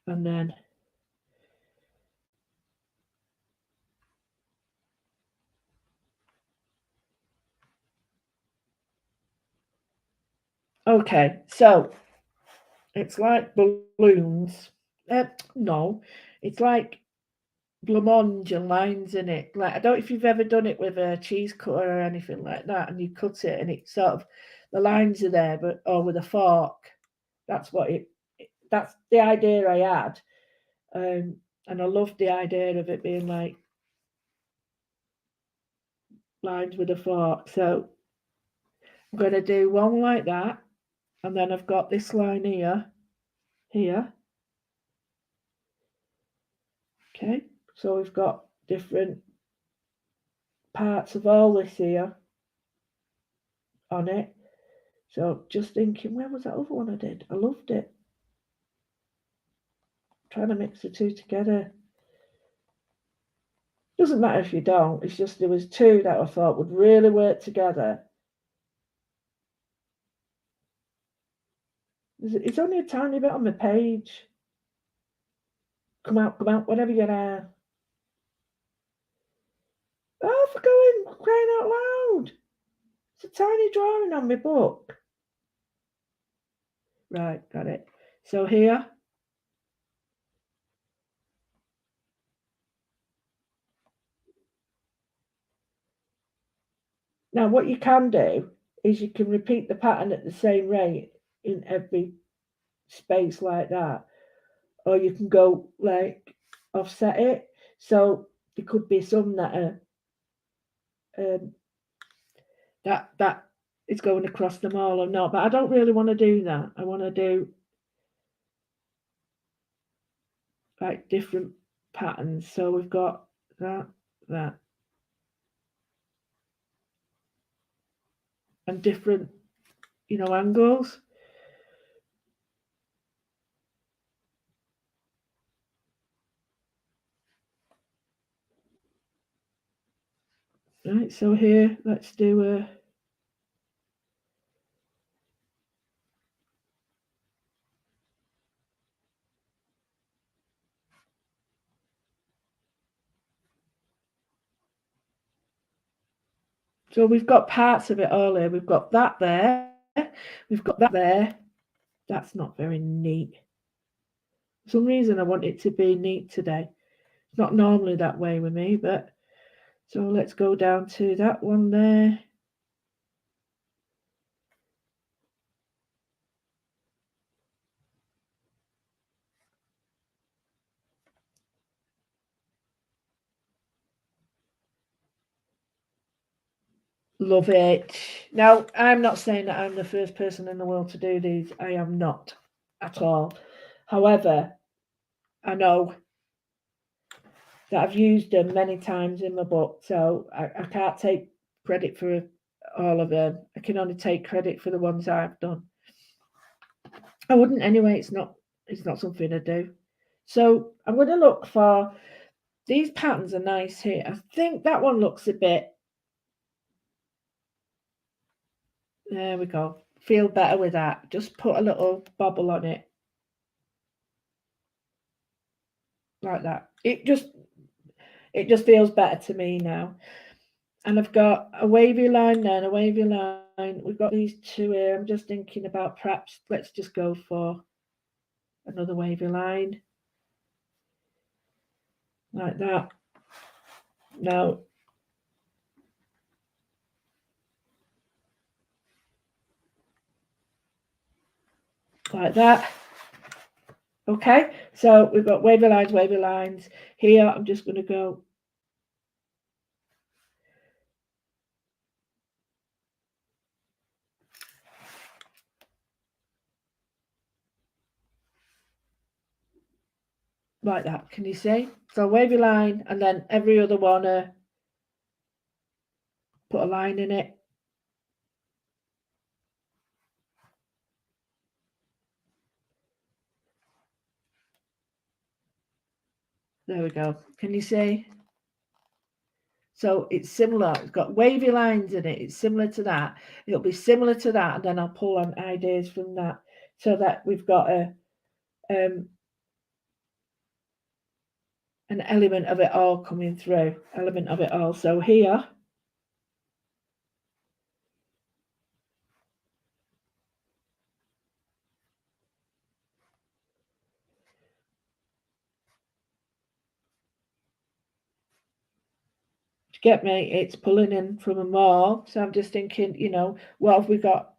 And then okay, so it's like balloons. No, it's like blancmange and lines in it. Like I don't know if you've ever done it with a cheese cutter or anything like that, and you cut it and it's sort of the lines are there, but or with a fork. That's what it. That's the idea I had, and I loved the idea of it being like lines with a fork. So I'm going to do one like that, and then I've got this line here. Okay, so we've got different parts of all this here on it. So just thinking, where was that other one I did? I loved it. Trying to mix the two together. Doesn't matter if you don't, it's just there was two that I thought would really work together. It's only a tiny bit on the page. Come out, whatever you are. Oh, for going crying out loud. It's a tiny drawing on my book. Right, got it. So here. Now what you can do is you can repeat the pattern at the same rate in every space like that. Or you can go like offset it. So there could be some that are that is going across them all or not. But I don't really want to do that. I want to do like different patterns. So we've got that, and different, angles. Right, so here, let's do a so we've got parts of it all here. We've got that there. We've got that there. That's not very neat. For some reason I want it to be neat today. It's not normally that way with me, but so let's go down to that one there. Love it. Now, I'm not saying that I'm the first person in the world to do these. I am not at all. However, I know that I've used them many times in my book, so I can't take credit for all of them. I can only take credit for the ones I've done. I wouldn't anyway. It's not something I do. So I'm going to look for these patterns are nice here. I think that one looks a bit. There we go. Feel better with that. Just put a little bobble on it. Like that. It just feels better to me now. And I've got a wavy line there and a wavy line. We've got these two here. I'm just thinking about perhaps let's just go for another wavy line. Like that. Now like that. Okay, so we've got wavy lines. Here I'm just going to go like that. Can you see? So wavy line, and then every other one, put a line in it. There we go. Can you see? So it's similar. It's got wavy lines in it. It's similar to that. It'll be similar to that, and then I'll pull on ideas from that, so that we've got a an element of it all coming through. Element of it all. So here, get me, it's pulling in from them all. So I'm just thinking, you know, what have we got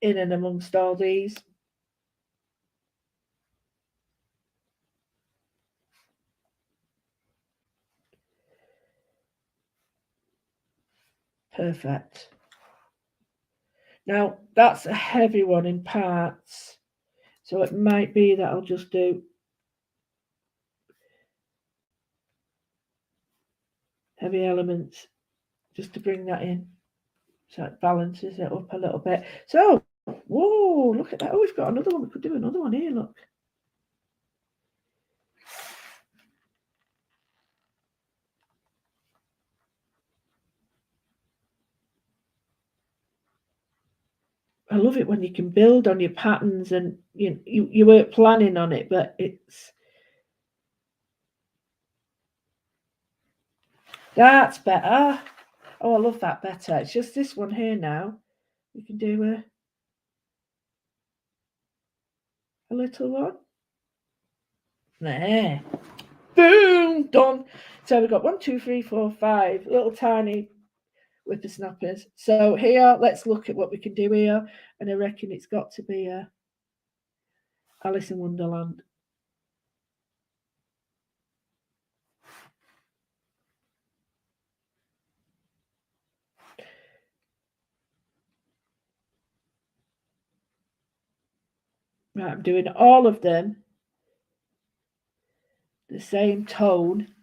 in and amongst all these? Perfect. Now that's a heavy one in parts, so it might be that I'll just do heavy elements just to bring that in. So it balances it up a little bit. So, whoa, look at that. Oh, we've got another one. We could do another one here, look. I love it when you can build on your patterns and you weren't planning on it, but that's better. Oh, I love that better. It's just this one here now. We can do a little one. There. Boom, done. So we've got 1, 2, 3, 4, 5 little tiny whippersnappers. So here, let's look at what we can do here. And I reckon it's got to be Alice in Wonderland. Right, I'm doing all of them the same tone,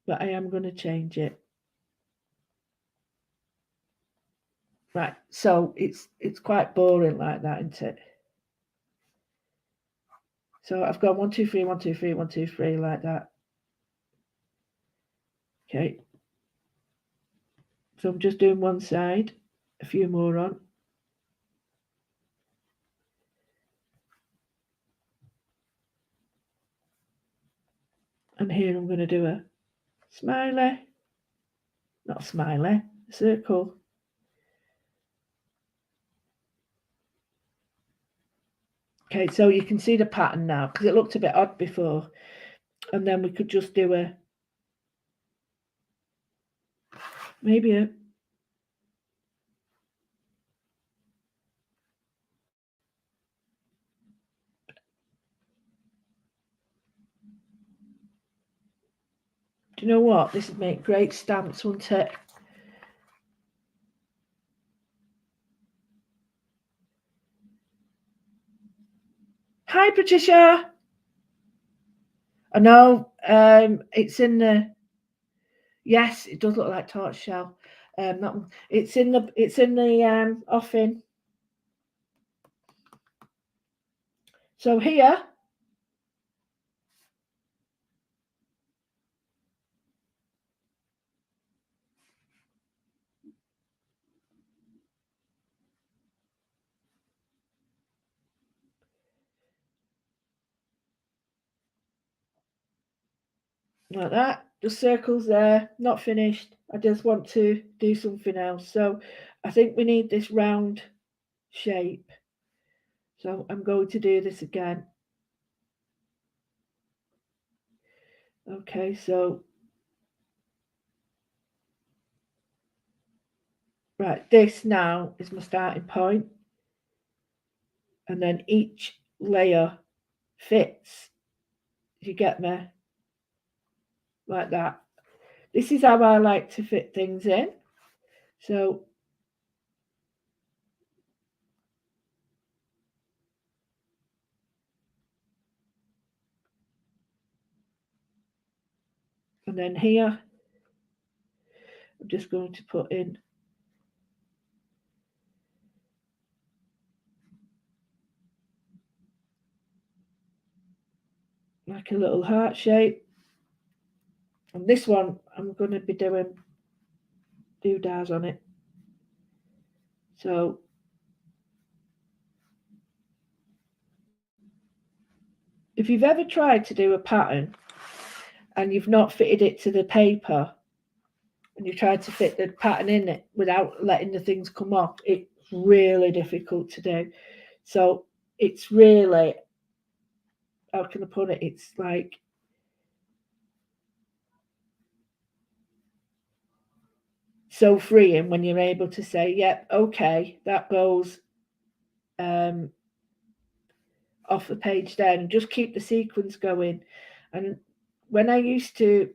but I am going to change it. Right, so it's quite boring like that, isn't it? So I've got 1, 2, 3, 1, 2, 3, 1, 2, 3 like that. Okay. So I'm just doing one side, a few more on. And here I'm going to do a smiley, not a smiley, a circle. Okay, so you can see the pattern now because it looked a bit odd before. And then we could just do maybe a do you know what? This would make great stamps, wouldn't it? Hi, Patricia. I know. It's in the. Yes, it does look like tortoiseshell. That one. It's in the offing. So here. Like that, just circles there, not finished. I just want to do something else. So I think we need this round shape. So I'm going to do this again. Okay, so right, this now is my starting point. And then each layer fits. You get me? Like that. This is how I like to fit things in. So and then here I'm just going to put in like a little heart shape. And this one I'm going to be doing doodads on it. So if you've ever tried to do a pattern and you've not fitted it to the paper, and you tried to fit the pattern in it without letting the things come off, it's really difficult to do. So it's really, how can I put it? It's like so freeing when you're able to say, yep, okay, that goes off the page there, and just keep the sequence going. And when I used to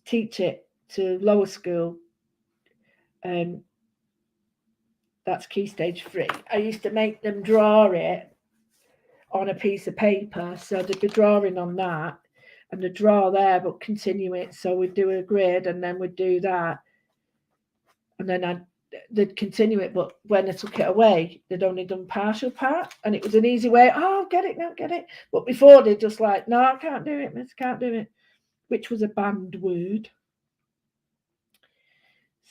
teach it to lower school, that's key stage 3, I used to make them draw it on a piece of paper, so they'd be drawing on that and they'd draw there but continue it. So we'd do a grid and then we'd do that, and then they'd continue it, but when I took it away they'd only done partial part, and it was an easy way, oh, get it now, get it. But before they'd just like, no, I can't do it, miss, can't do it, which was a banned word.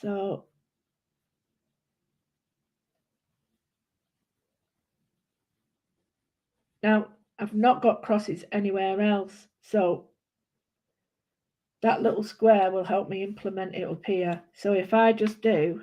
So now I've not got crosses anywhere else, so that little square will help me implement it up here. So if I just do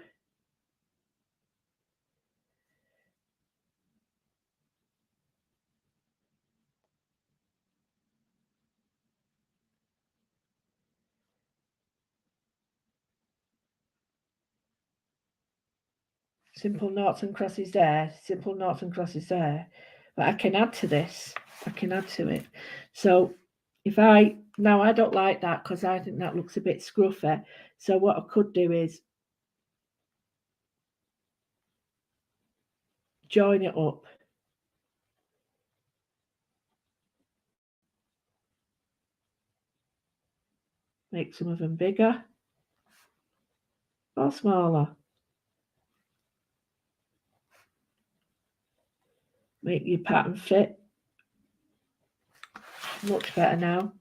simple noughts and crosses there, simple noughts and crosses there, but I can add to this, I can add to it. So if I don't like that because I think that looks a bit scruffy, so what I could do is join it up, make some of them bigger or smaller, make your pattern fit much better now.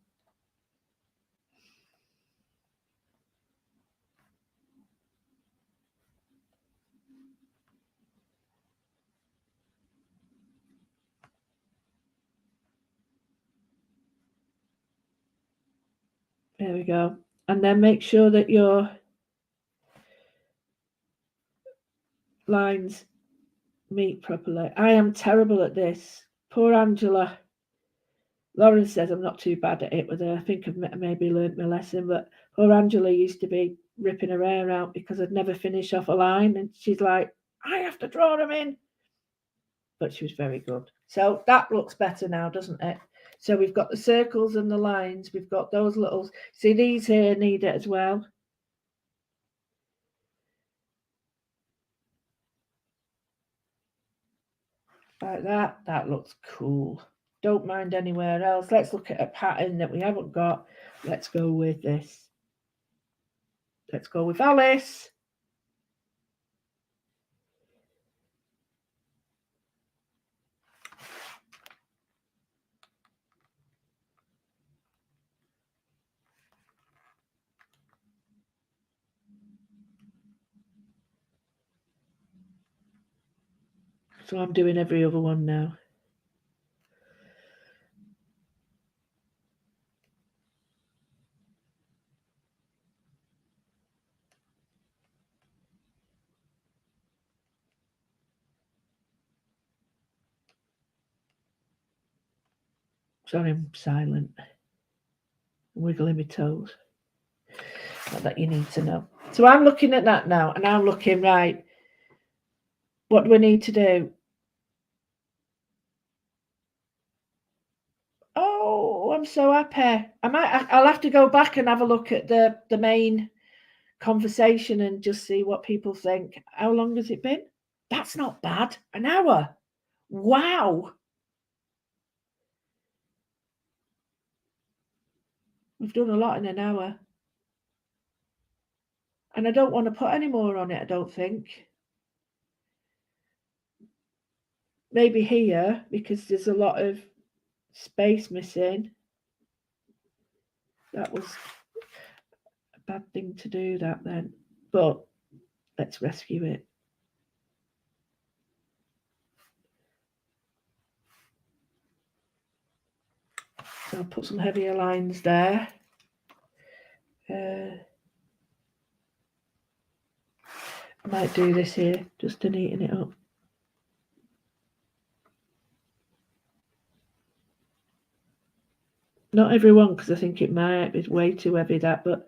There we go. And then make sure that your lines meet properly. I am terrible at this. Poor Angela. Lauren says I'm not too bad at it with her. I think I've maybe learnt my lesson, but poor Angela used to be ripping her hair out because I'd never finish off a line, and she's like, I have to draw them in. But she was very good. So that looks better now, doesn't it? So we've got the circles and the lines. We've got those little, see, these here need it as well. Like that. That looks cool. Don't mind anywhere else. Let's look at a pattern that we haven't got. Let's go with this. Let's go with Alice. So I'm doing every other one now. Sorry, I'm silent. I'm wiggling my toes. Not that you need to know. So I'm looking at that now, and I'm looking, right, what do we need to do? Oh, I'm so happy. I'll have to go back and have a look at the main conversation and just see what people think. How long has it been? That's not bad. An hour. Wow. We've done a lot in an hour. And I don't want to put any more on it, I don't think. Maybe here, because there's a lot of space missing. That was a bad thing to do, that then. But let's rescue it. So I'll put some heavier lines there. I might do this here just to neaten it up. Not everyone, because I think it might be way too heavy, that, but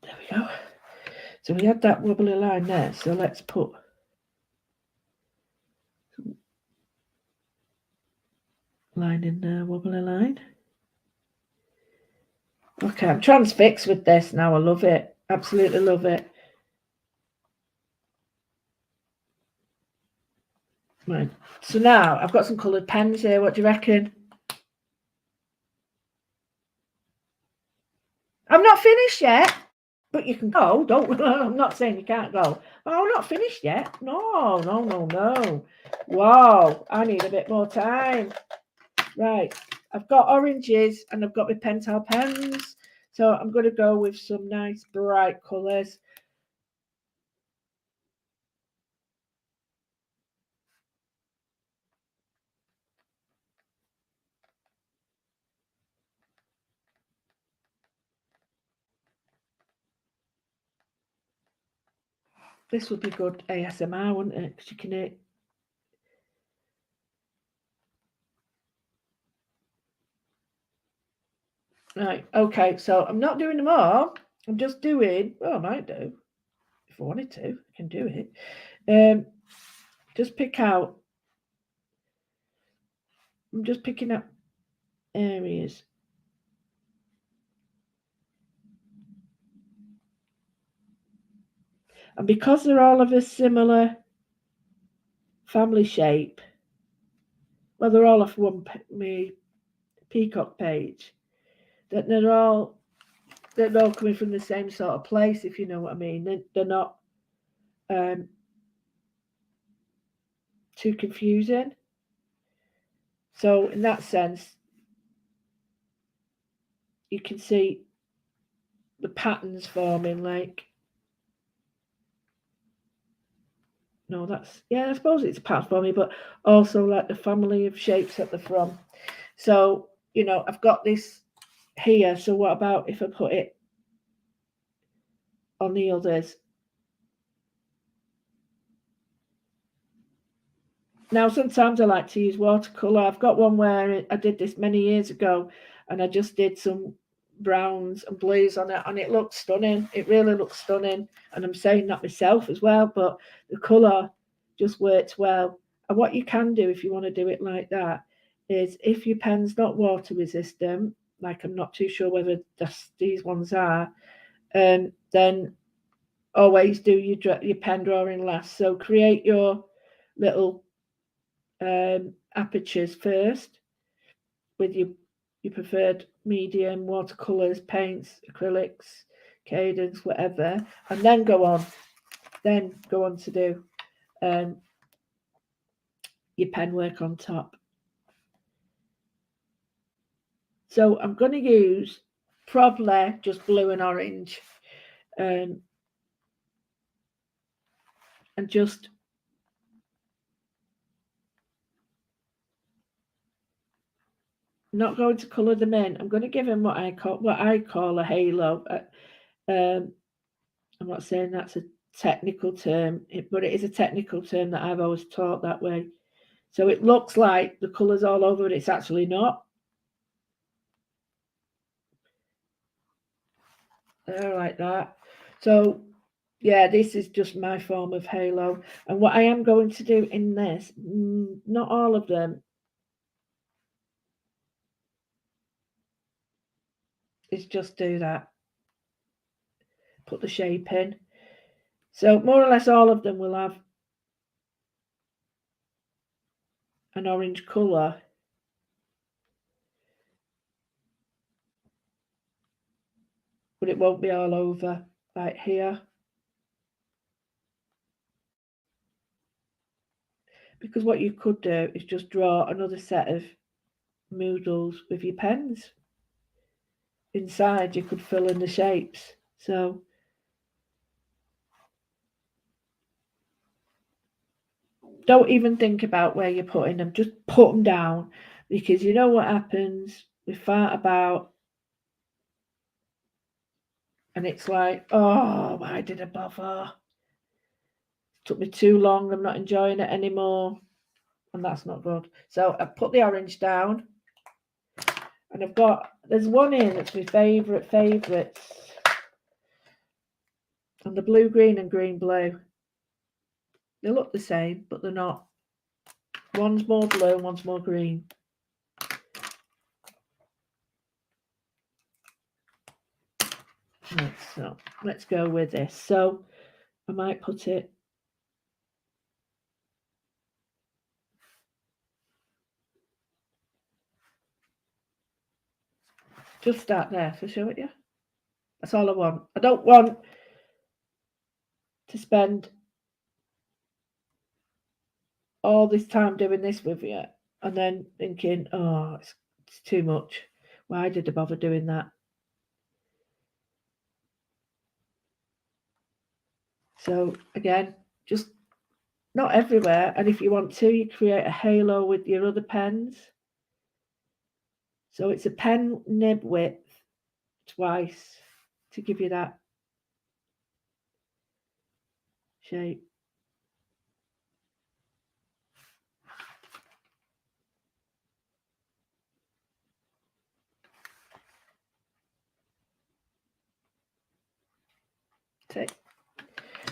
there we go. So we had that wobbly line there, so let's put line in there, wobbly line. Okay, I'm transfixed with this now. I love it. Absolutely love it. Right. So now I've got some coloured pens here. What do you reckon? I'm not finished yet, but you can go. Don't. I'm not saying you can't go. Oh, I'm not finished yet. No, no, no, no. Wow, I need a bit more time. Right, I've got oranges and I've got my pentel pens. So I'm going to go with some nice bright colours. This would be good ASMR, wouldn't it? Because you can hear. Right, okay, so I'm not doing them all. I'm just doing, well, I might do. If I wanted to, I can do it. Just pick out, I'm just picking up areas. And because they're all of a similar family shape, well, they're all off one me peacock page, that they're all coming from the same sort of place, if you know what I mean. They're not too confusing. So in that sense, you can see the patterns forming, like, no, that's, yeah, I suppose it's a pattern forming, but also like the family of shapes that they're from. So, you know, I've got this here. So what about if I put it on the others? Now, sometimes I like to use watercolour. I've got one where I did this many years ago, and I just did some browns and blues on it, and it looks stunning. It really looks stunning. And I'm saying that myself as well, but the colour just works well. And what you can do if you want to do it like that is, if your pen's not water resistant, like I'm not too sure whether these ones are, then always do your pen drawing last. So create your little apertures first with your preferred medium, watercolors, paints, acrylics, cadence, whatever, and then go on to do your pen work on top. So I'm going to use probably just blue and orange, and just not going to colour them in. I'm going to give them what I call a halo. I'm not saying that's a technical term, but it is a technical term that I've always taught that way. So it looks like the colours all over, but it's actually not. They're like that. So yeah, this is just my form of halo. And what I am going to do in this, not all of them, is just do that. Put the shape in. So more or less all of them will have an orange colour. But it won't be all over, like here. Because what you could do is just draw another set of Moodles with your pens. inside you could fill in the shapes. So don't even think about where you're putting them. Just put them down, because you know what happens. We fart about, and it's like, oh, why did I bother? It took me too long. I'm not enjoying it anymore, and that's not good. So I put the orange down, and there's one here that's my favourites, and the blue green and green blue. They look the same, but they're not. One's more blue, one's more green. Right, so let's go with this. So I might put it just start there for show it you. That's all I want. I don't want to spend all this time doing this with you and then thinking, oh, it's too much. Why did I bother doing that? So again, just not everywhere. And if you want to, you create a halo with your other pens. So it's a pen nib width twice to give you that shape. Take.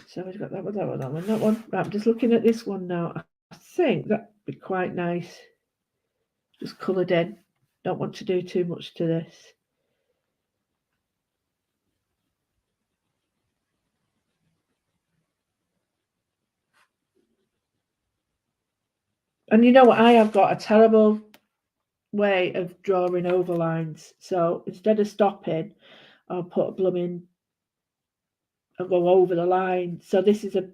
So we've got that one, that one, that one, that one. Right, I'm just looking at this one now. I think that'd be quite nice. Just coloured in. Don't want to do too much to this. And you know what? I have got a terrible way of drawing overlines. So instead of stopping, I'll put a blooming and go over the line. So this is a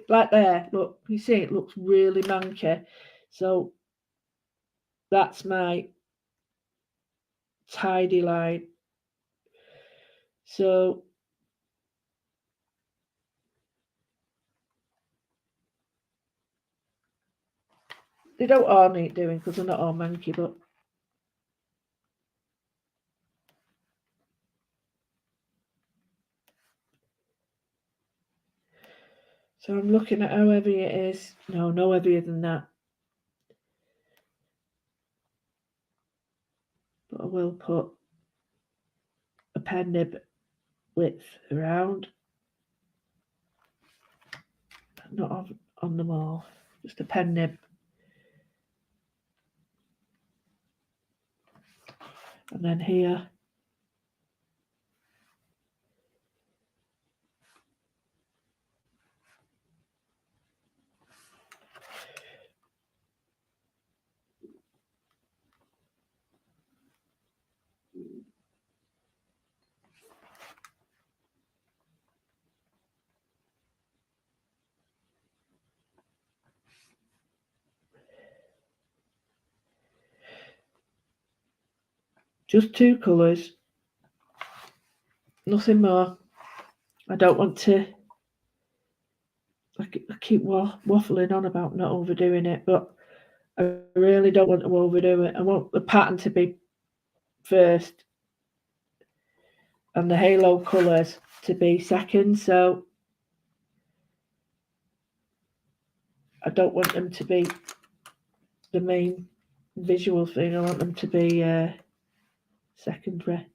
like there. Look, you see, it looks really manky. So that's my tidy line. So they don't all need doing because they're not all manky, but so I'm looking at how heavy it is. No heavier than that. But I will put a pen nib width around. Not on them all. Just a pen nib. And then here. Just two colours. Nothing more. I don't want to. I keep waffling on about not overdoing it, but I really don't want to overdo it. I want the pattern to be first and the halo colours to be second. So I don't want them to be the main visual thing. I want them to be secondary.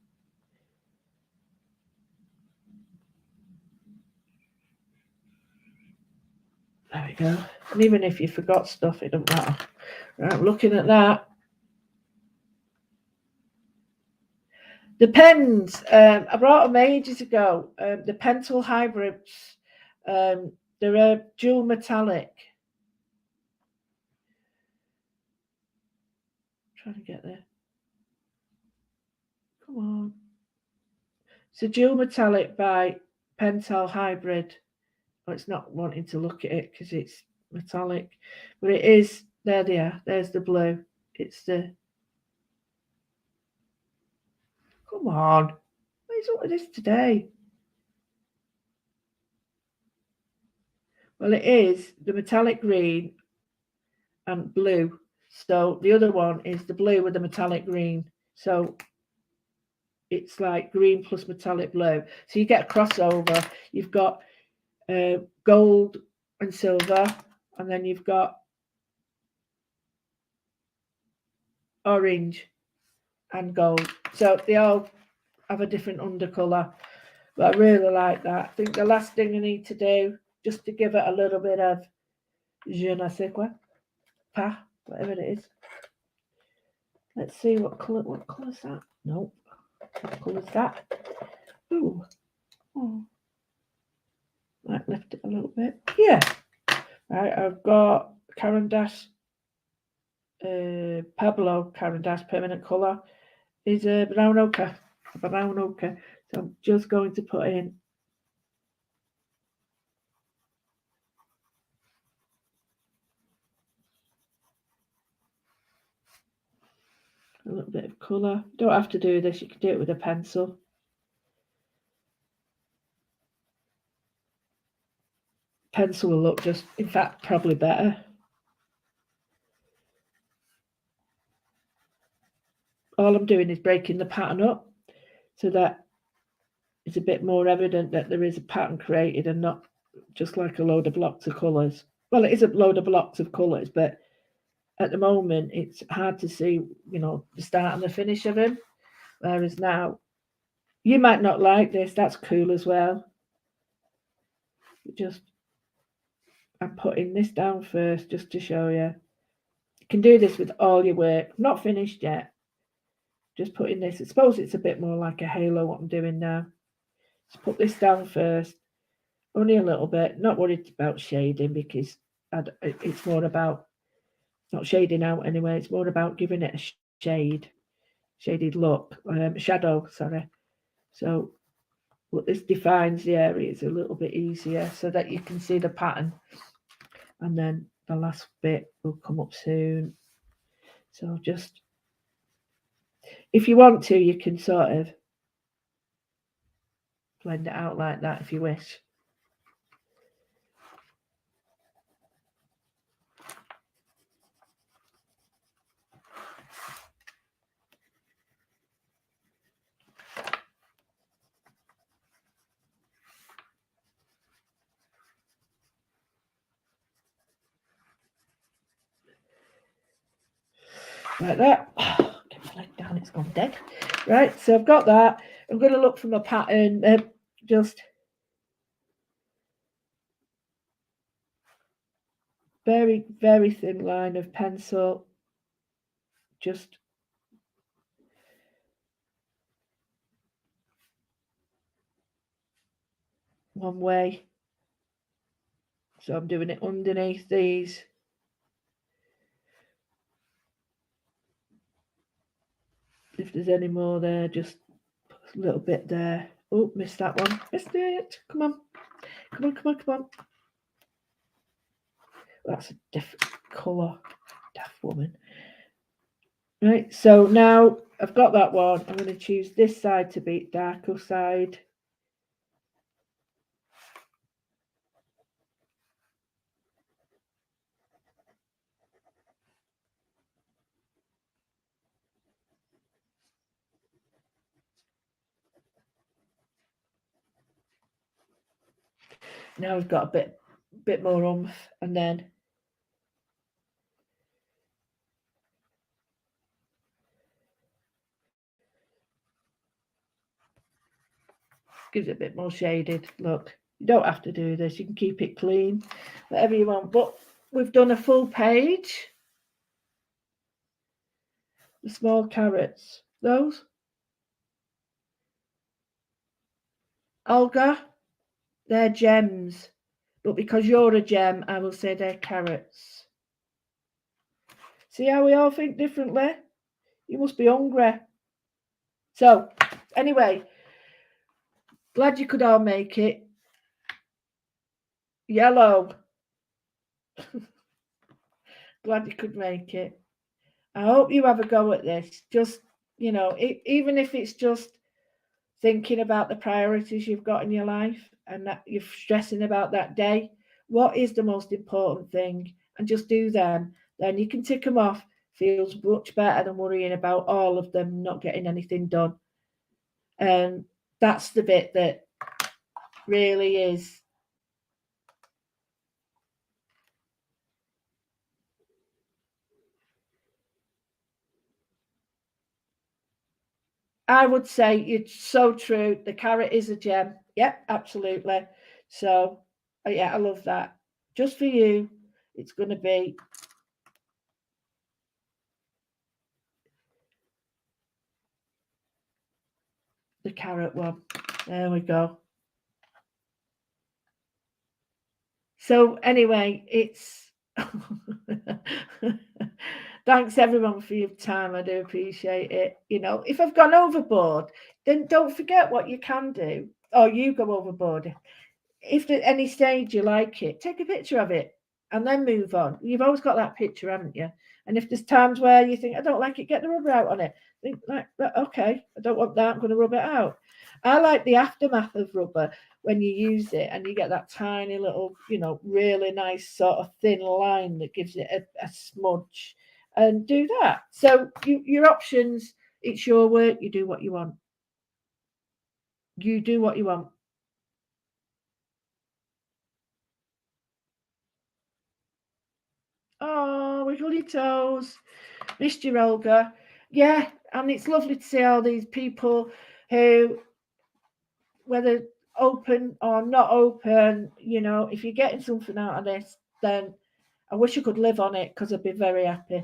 There we go. And even if you forgot stuff, it doesn't matter. Right, looking at that. The pens, I brought them ages ago. The Pentel hybrids. They're a dual metallic. Trying to get there. Come on. It's a dual metallic by Pentel hybrid. Well, it's not wanting to look at it because it's metallic, but it is. There they are. There's the blue. It's the. Come Come on. What is up with this today? Well, it is the metallic green and blue. So the other one is the blue with the metallic green. So it's like green plus metallic blue. So you get a crossover. You've got gold and silver, and then you've got orange and gold. So they all have a different undercolour. But I really like that. I think the last thing I need to do, just to give it a little bit of je ne sais quoi, pas, whatever it is. Let's see what colour is that? Nope. What colour is that? Ooh. Oh. Might lift it a little bit. Yeah. Right, I've got Caran d'Ache, Pablo Caran d'Ache permanent colour is a brown ochre. Brown ochre. So I'm just going to put in a little bit of colour. Don't have to do this, you can do it with a pencil. Pencil will look just, in fact, probably better. All I'm doing is breaking the pattern up so that it's a bit more evident that there is a pattern created and not just like a load of blocks of colours. Well, it is a load of blocks of colours, but at the moment it's hard to see, the start and the finish of him. Whereas now, you might not like this, that's cool as well. I'm putting this down first just to show you. You can do this with all your work. Not finished yet. Just putting this. I suppose it's a bit more like a halo what I'm doing now. Just put this down first. Only a little bit. Not worried about shading because it's more about not shading out anyway. It's more about giving it a shaded look. Shadow, sorry. So this defines the areas a little bit easier so that you can see the pattern. And then the last bit will come up soon. So just, if you want to, you can sort of blend it out like that if you wish. Like that. Get my leg down, it's gone dead. Right, so I've got that. I'm going to look for my pattern. Just very, very thin line of pencil. Just one way. So I'm doing it underneath these. If there's any more there, just put a little bit there. Oh, missed that one. Missed it. Come on. Come on, come on, come on. That's a different colour. Daft woman. Right, so now I've got that one. I'm going to choose this side to be darker side. Now we've got a bit more oomph, and then gives it a bit more shaded look. You don't have to do this, you can keep it clean, whatever you want. But we've done a full page. The small carrots, those. Olga, they're gems. But because you're a gem, I will say they're carrots. See how we all think differently? You must be hungry. So, anyway, glad you could all make it. Yellow. Glad you could make it. I hope you have a go at this. Just, even if it's just thinking about the priorities you've got in your life and that you're stressing about that day. What is the most important thing? And just do them. Then you can tick them off. Feels much better than worrying about all of them not getting anything done. And that's the bit that really is. I would say it's so true. The carrot is a gem. Yep, absolutely. So, yeah, I love that. Just for you, it's going to be the carrot one. There we go. So, anyway, it's. Thanks everyone for your time. I do appreciate it. You know, if I've gone overboard, then don't forget what you can do. Or you go overboard. If at any stage you like it, take a picture of it and then move on. You've always got that picture, haven't you? And if there's times where you think, I don't like it, get the rubber out on it. Think like, okay, I don't want that, I'm going to rub it out. I like the aftermath of rubber when you use it and you get that tiny little, you know, really nice sort of thin line that gives it a smudge. And do that. So your options, it's your work, you do what you want. You do what you want. Oh, wiggle your toes. Missed you, Olga. Yeah, and it's lovely to see all these people who, whether open or not open, you know, if you're getting something out of this, then I wish I could live on it because I'd be very happy,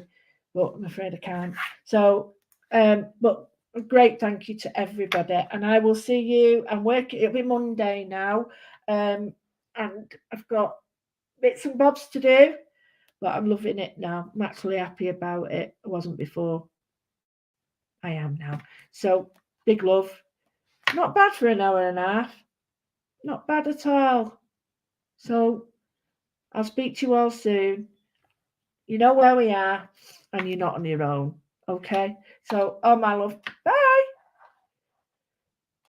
but I'm afraid I can't. So, but a great thank you to everybody, and I will see you. I'm working. It'll be Monday now, and I've got bits and bobs to do, but I'm loving it now. I'm actually happy about it. I wasn't before. I am now. So big love. Not bad for an hour and a half. Not bad at all. So I'll speak to you all soon. You know where we are, and you're not on your own. Okay? So, oh, my love,